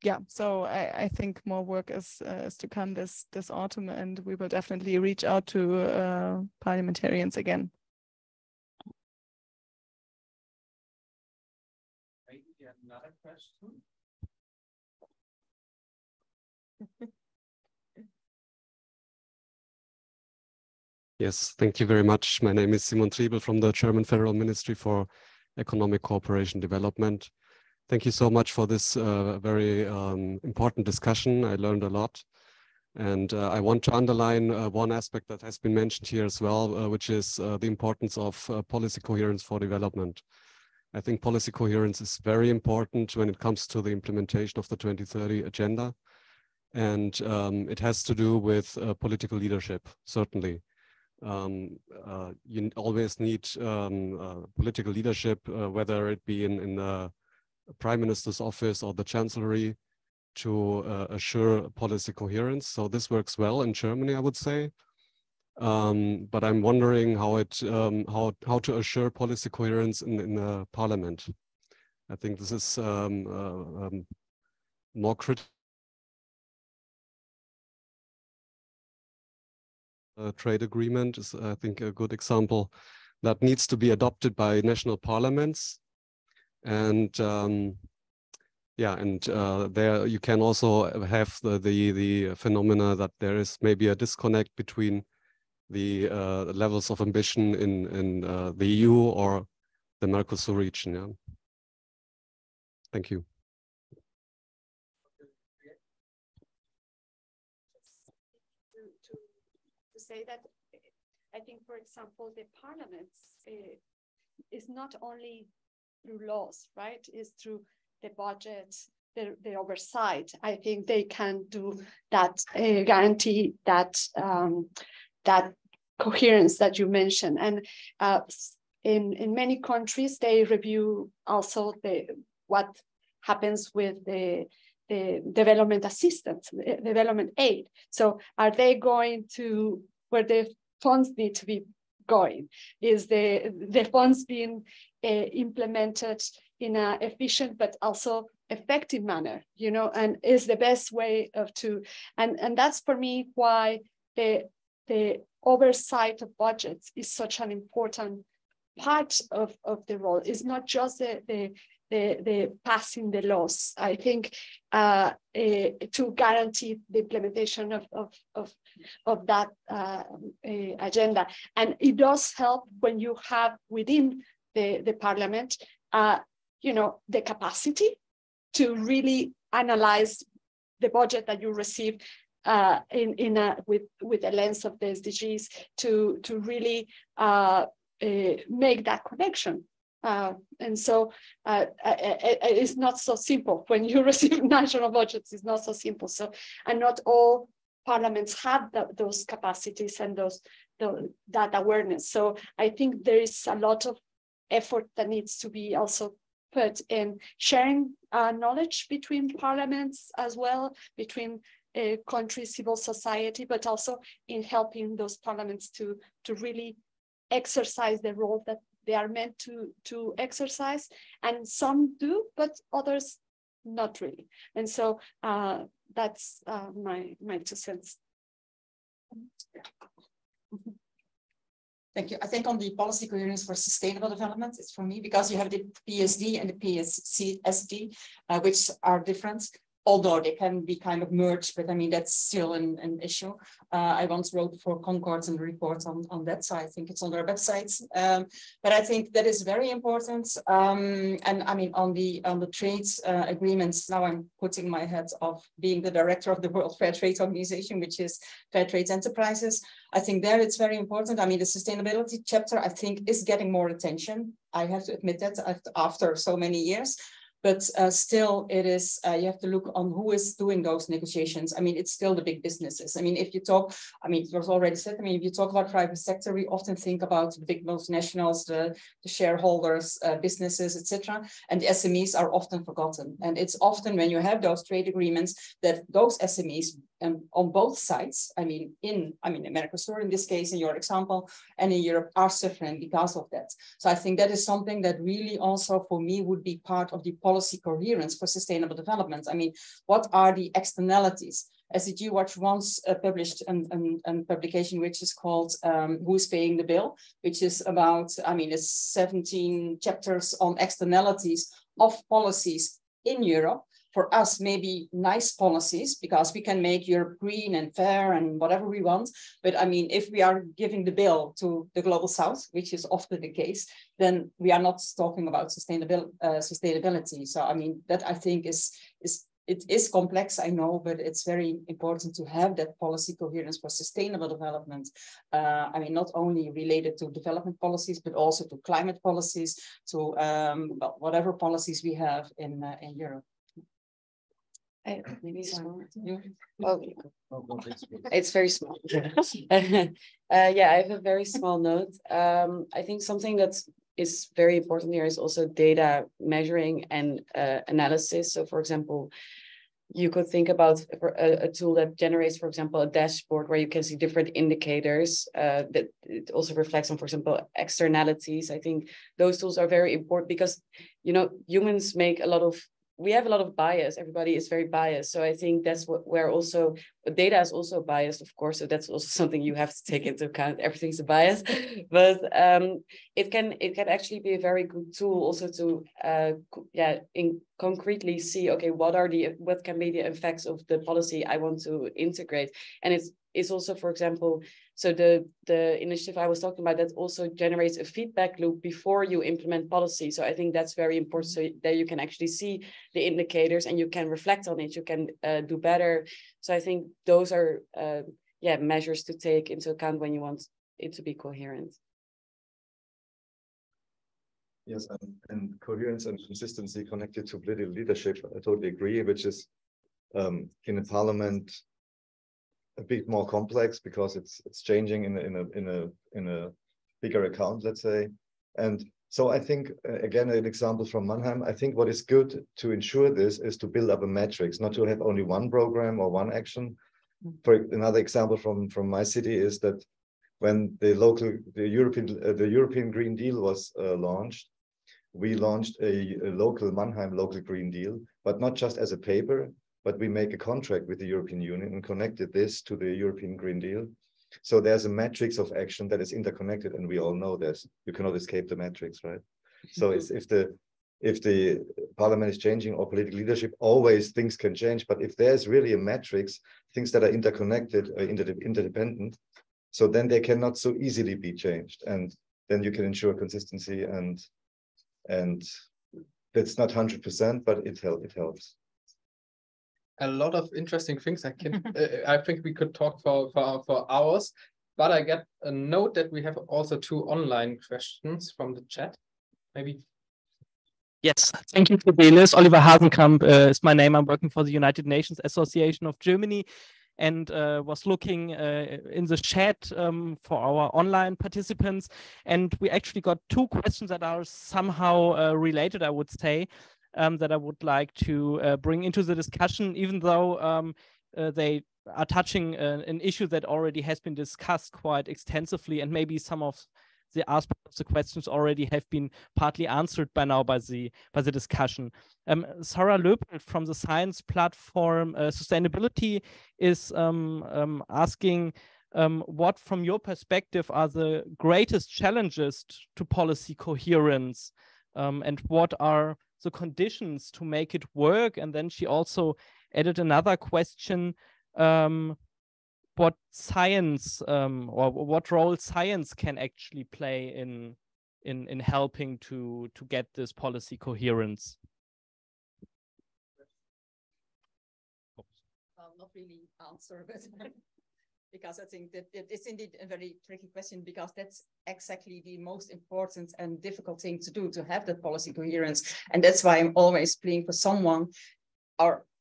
Yeah, so I think more work is to come this autumn, and we will definitely reach out to parliamentarians again. Another question. Yes, thank you very much. My name is Simon Triebel from the German Federal Ministry for Economic Cooperation Development. Thank you so much for this very important discussion. I learned a lot. And I want to underline one aspect that has been mentioned here as well, which is the importance of policy coherence for development. I think policy coherence is very important when it comes to the implementation of the 2030 agenda. And it has to do with political leadership, certainly. You always need political leadership, whether it be in the Prime Minister's office or the Chancellery, to assure policy coherence. So this works well in Germany, I would say. But I'm wondering how to assure policy coherence in the Parliament. I think this is more critical. Trade agreement is, I think, a good example that needs to be adopted by national parliaments. And yeah, and there you can also have the phenomena that there is maybe a disconnect between the levels of ambition in the EU or the Mercosur region. Yeah. Thank you. To say that I think, for example, the parliaments is not only through laws, right? It's through the budget, the oversight. I think they can do that, guarantee that that coherence that you mentioned. And in many countries, they review also what happens with the development assistance, development aid. So are they going to where the funds need to be going? Is the funds being implemented in an efficient but also effective manner, you know, and is the best way and that's for me why the oversight of budgets is such an important part of the role. It's not just the passing the laws. I think to guarantee the implementation of that agenda. And it does help when you have within the parliament, you know, the capacity to really analyze the budget that you receive with a lens of the SDGs to really make that connection. And so it's not so simple when you receive national budgets. It's not so simple. So, and not all parliaments have those capacities and that awareness. So I think there is a lot of effort that needs to be also put in sharing knowledge between parliaments as well, between country, civil society, but also in helping those parliaments to really exercise the role that they are meant to exercise. And some do, but others not really. And so that's my 2 cents. Thank you. I think on the policy coherence for sustainable development, it's for me because you have the PSD and the PSD, which are different, although they can be kind of merged, but I mean, that's still an issue. I once wrote for Concord and reports on that, so I think it's on their websites. But I think that is very important. And I mean, on the trade agreements, now I'm putting my hat of being the director of the World Fair Trade Organization, which is Fair Trade Enterprises. I think there it's very important. I mean, the sustainability chapter, I think, is getting more attention. I have to admit that after so many years. But still, it is, you have to look on who is doing those negotiations. I mean, it's still the big businesses. I mean, if you talk, I mean, it was already said, I mean, if you talk about private sector, we often think about the big multinationals, the shareholders, businesses, etc. And the SMEs are often forgotten. And it's often when you have those trade agreements that those SMEs on both sides, I mean, Mercosur in this case, in your example, and in Europe are suffering because of that. So I think that is something that really also for me would be part of the policy coherence for sustainable development. I mean, what are the externalities? SDG Watch once published a publication which is called Who's Paying the Bill, which is about, I mean, it's 17 chapters on externalities of policies in Europe. For us, maybe nice policies, because we can make Europe green and fair and whatever we want. But I mean, if we are giving the bill to the global south, which is often the case, then we are not talking about sustainability. So I mean, that I think is it is complex, I know, but it's very important to have that policy coherence for sustainable development. I mean, not only related to development policies, but also to climate policies, to well, whatever policies we have in Europe. Maybe small. Oh, it's very small. Yeah, I have a very small note. I think something that is very important here is also data measuring and analysis. So, for example, you could think about a tool that generates, for example, a dashboard where you can see different indicators that it also reflects on, for example, externalities. I think those tools are very important because, you know, humans make a lot of, we have a lot of bias. Everybody is very biased. So I think that's where also data is also biased, of course. So that's also something you have to take into account. Everything's a bias, but it can actually be a very good tool also to concretely see, okay, what can be the effects of the policy I want to integrate. And it's also, for example, so the initiative I was talking about that also generates a feedback loop before you implement policy. So I think that's very important, so that you can actually see the indicators and you can reflect on it. You can do better. So I think those are measures to take into account when you want it to be coherent. Yes, and coherence and consistency connected to political leadership, I totally agree, which is in a parliament a bit more complex because it's changing in a bigger account, let's say. And so I think, again, an example from Mannheim, I think what is good to ensure this is to build up a matrix, not to have only one program or one action. For another example from my city is that when the European Green Deal was launched, we launched a local Mannheim local Green Deal, but not just as a paper, but we make a contract with the European Union and connected this to the European Green Deal. So there's a matrix of action that is interconnected, and we all know this. You cannot escape the matrix, right? So it's if the parliament is changing or political leadership, always things can change. But if there's really a matrix, things that are interconnected, interdependent, so then they cannot so easily be changed, and then you can ensure consistency, and that's not 100%, but it helps. A lot of interesting things. I think we could talk for hours, but I get a note that we have also 2 online questions from the chat. Maybe. Yes, thank you, Fidelis. Oliver Hasenkamp is my name. I'm working for the United Nations Association of Germany, and was looking in the chat for our online participants. And we actually got 2 questions that are somehow related, I would say. That I would like to bring into the discussion, even though they are touching an issue that already has been discussed quite extensively, and maybe some of the aspects of the questions already have been partly answered by now by the discussion. Sarah Löpel from the science platform Sustsainability is asking what, from your perspective, are the greatest challenges to policy coherence, and what are the conditions to make it work? And then she also added another question, what science or what role science can actually play in helping to get this policy coherence. I'll not really answer, but because I think that it's indeed a very tricky question, because that's exactly the most important and difficult thing to do, to have that policy coherence. And that's why I'm always pleading for someone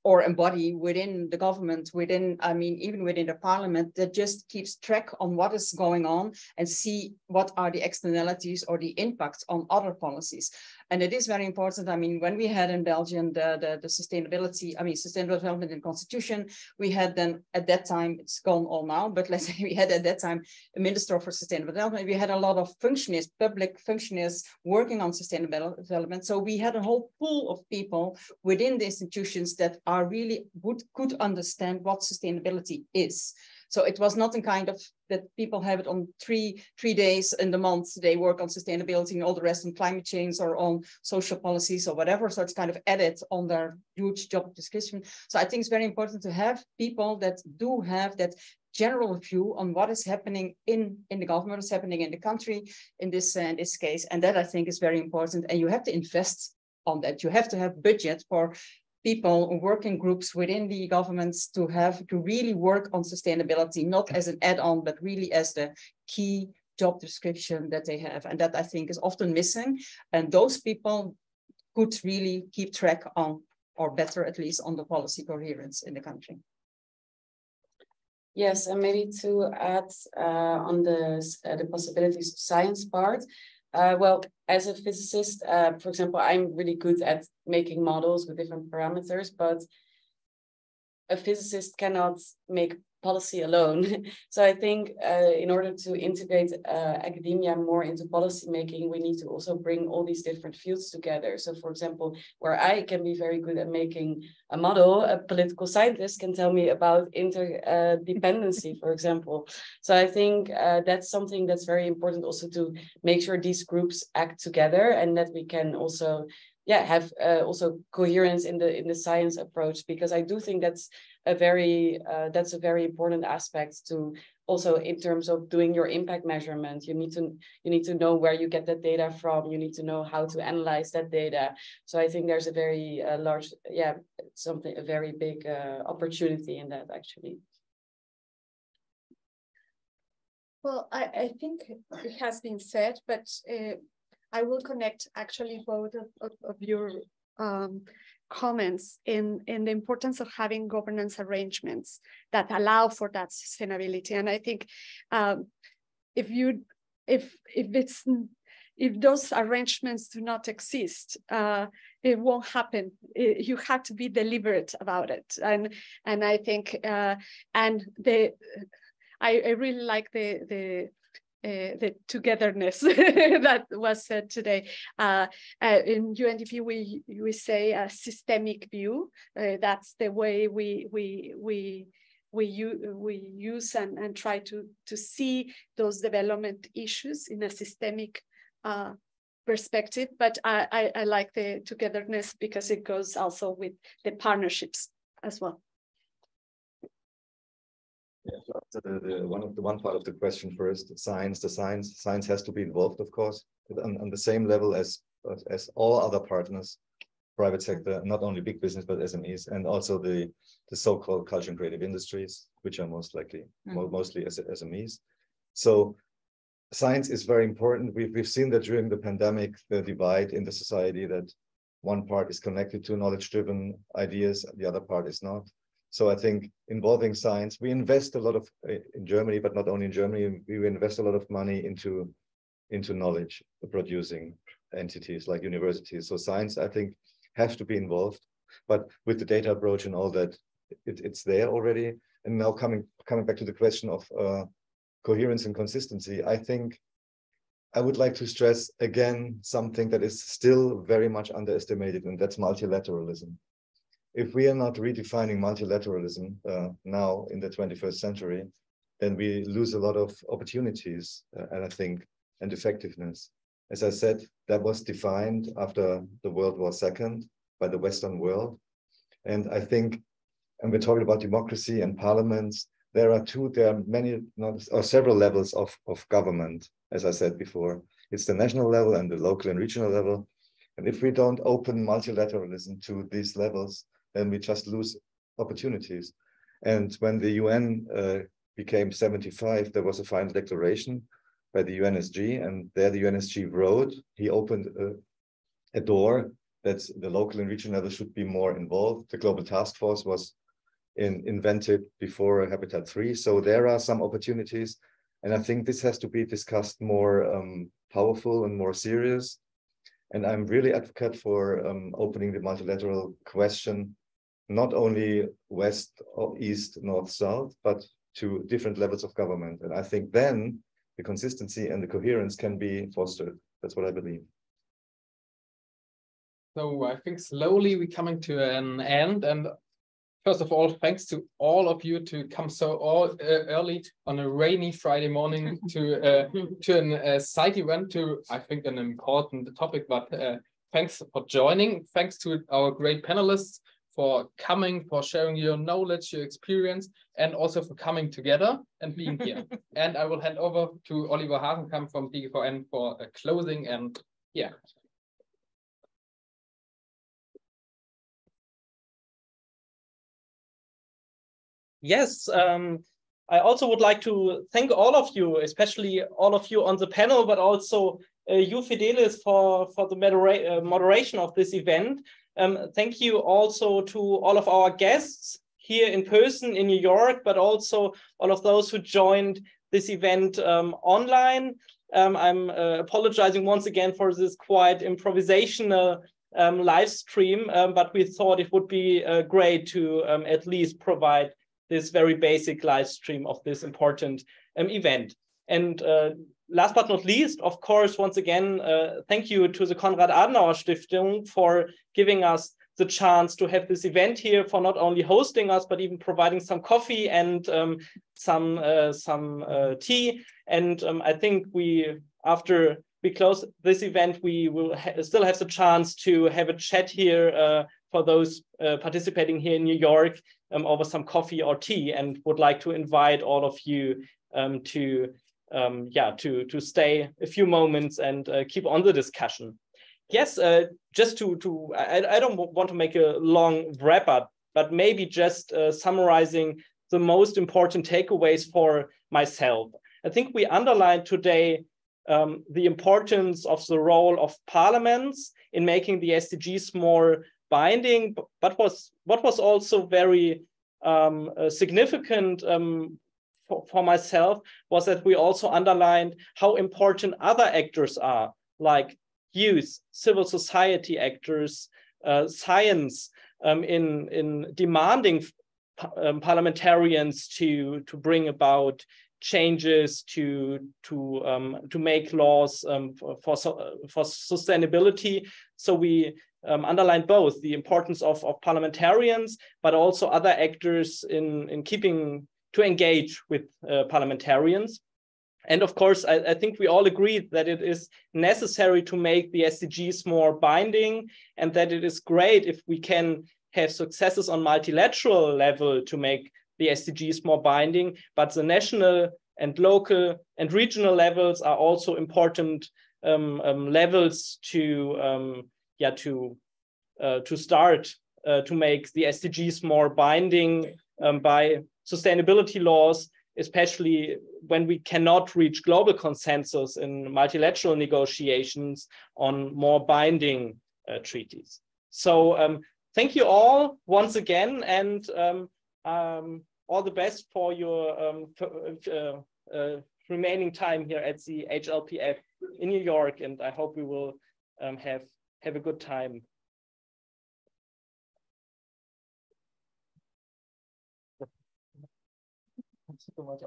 or a body within the government, even within the parliament, that just keeps track on what is going on and see what are the externalities or the impacts on other policies. And it is very important. I mean, when we had in Belgium the sustainable development and constitution, we had then at that time, it's gone all now, but let's say we had at that time a minister for sustainable development. We had a lot of functionaries, public functionaries working on sustainable development. So we had a whole pool of people within the institutions that are really could understand what sustainability is. So it was not a kind of that people have it on three days in the month. They work on sustainability and all the rest on climate change or on social policies or whatever. So it's kind of added on their huge job description. So I think it's very important to have people that do have that general view on what is happening in the government, what's happening in the country in this case. And that I think is very important. And you have to invest on that. You have to have budget for people working groups within the governments to really work on sustainability, not as an add-on, but really as the key job description that they have. And that I think is often missing. And those people could really keep track on, or better at least, on the policy coherence in the country. Yes, and maybe to add on the possibilities of science part. Well, as a physicist, for example, I'm really good at making models with different parameters, but a physicist cannot make policy alone. So I think in order to integrate academia more into policy making, we need to also bring all these different fields together. So for example, where I can be very good at making a model, a political scientist can tell me about interdependency, for example. So I think that's something that's very important also to make sure these groups act together, and that we can also have also coherence in the science approach, because I do think that's a very important aspect to also in terms of doing your impact measurement. You need to know where you get that data from. You need to know how to analyze that data. So I think there's a very large, a very big opportunity in that actually. Well, I think it has been said, but I will connect actually both of your comments in the importance of having governance arrangements that allow for that sustainability. And I think if those arrangements do not exist, it won't happen. You have to be deliberate about it. And I think I really like the togetherness that was said today. In UNDP, we say a systemic view. That's the way we use and try to see those development issues in a systemic perspective. But I like the togetherness because it goes also with the partnerships as well. Yeah, so one part of the question first, science has to be involved, of course, on the same level as all other partners, private sector, not only big business, but SMEs, and also the so-called culture and creative industries, which are mostly SMEs. So science is very important. We've seen that during the pandemic, the divide in the society, that one part is connected to knowledge-driven ideas, the other part is not. So I think involving science, we invest a lot of in Germany, but not only in Germany, we invest a lot of money into knowledge producing entities like universities. So science, I think, has to be involved, but with the data approach and all that, it's there already. And now coming back to the question of coherence and consistency, I think I would like to stress again something that is still very much underestimated, and that's multilateralism. If we are not redefining multilateralism now in the 21st century, then we lose a lot of opportunities, and I think, and effectiveness. As I said, that was defined after the World War II by the Western world. And I think, and we're talking about democracy and parliaments, there are several levels of government, as I said before. It's the national level and the local and regional level. And if we don't open multilateralism to these levels, then we just lose opportunities. And when the UN became 75, there was a final declaration by the UNSG, and there the UNSG wrote, he opened a door that the local and regional level should be more involved. The Global Task Force was invented before Habitat 3. So there are some opportunities, and I think this has to be discussed more powerful and more serious. And I'm really advocate for opening the multilateral question, not only west or east, north, south, but to different levels of government. And I think then the consistency and the coherence can be fostered. That's what I believe. So I think slowly we're coming to an end. And first of all, thanks to all of you to come so early on a rainy Friday morning to a side event to, I think, an important topic. But thanks for joining. Thanks to our great panelists for coming, for sharing your knowledge, your experience, and also for coming together and being here. And I will hand over to Oliver Hasenkamp from DGVN for a closing and yeah. Yes, I also would like to thank all of you, especially all of you on the panel, but also you, Fidelis, for the moderation of this event. Thank you also to all of our guests here in person in New York, but also all of those who joined this event online. I'm apologizing once again for this quite improvisational live stream, but we thought it would be great to at least provide this very basic live stream of this important event. And last but not least, of course, once again, thank you to the Konrad Adenauer Stiftung for giving us the chance to have this event here, for not only hosting us, but even providing some coffee and some tea. And I think after we close this event, we will still have the chance to have a chat here for those participating here in New York over some coffee or tea, and would like to invite all of you to stay a few moments and keep on the discussion. Yes, just I don't want to make a long wrap up, but maybe just summarizing the most important takeaways for myself. I think we underlined today the importance of the role of parliaments in making the SDGs more binding, but what was also very significant for myself was that we also underlined how important other actors are, like youth, civil society actors, science, in demanding parliamentarians to bring about changes, to make laws for sustainability. So we underlined both the importance of parliamentarians, but also other actors in keeping to engage with parliamentarians. And of course, I think we all agree that it is necessary to make the SDGs more binding, and that it is great if we can have successes on multilateral level to make the SDGs more binding, but the national and local and regional levels are also important levels to start to make the SDGs more binding by sustainability laws, especially when we cannot reach global consensus in multilateral negotiations on more binding treaties. So thank you all once again, and all the best for your remaining time here at the HLPF in New York, and I hope we will have a good time. So much.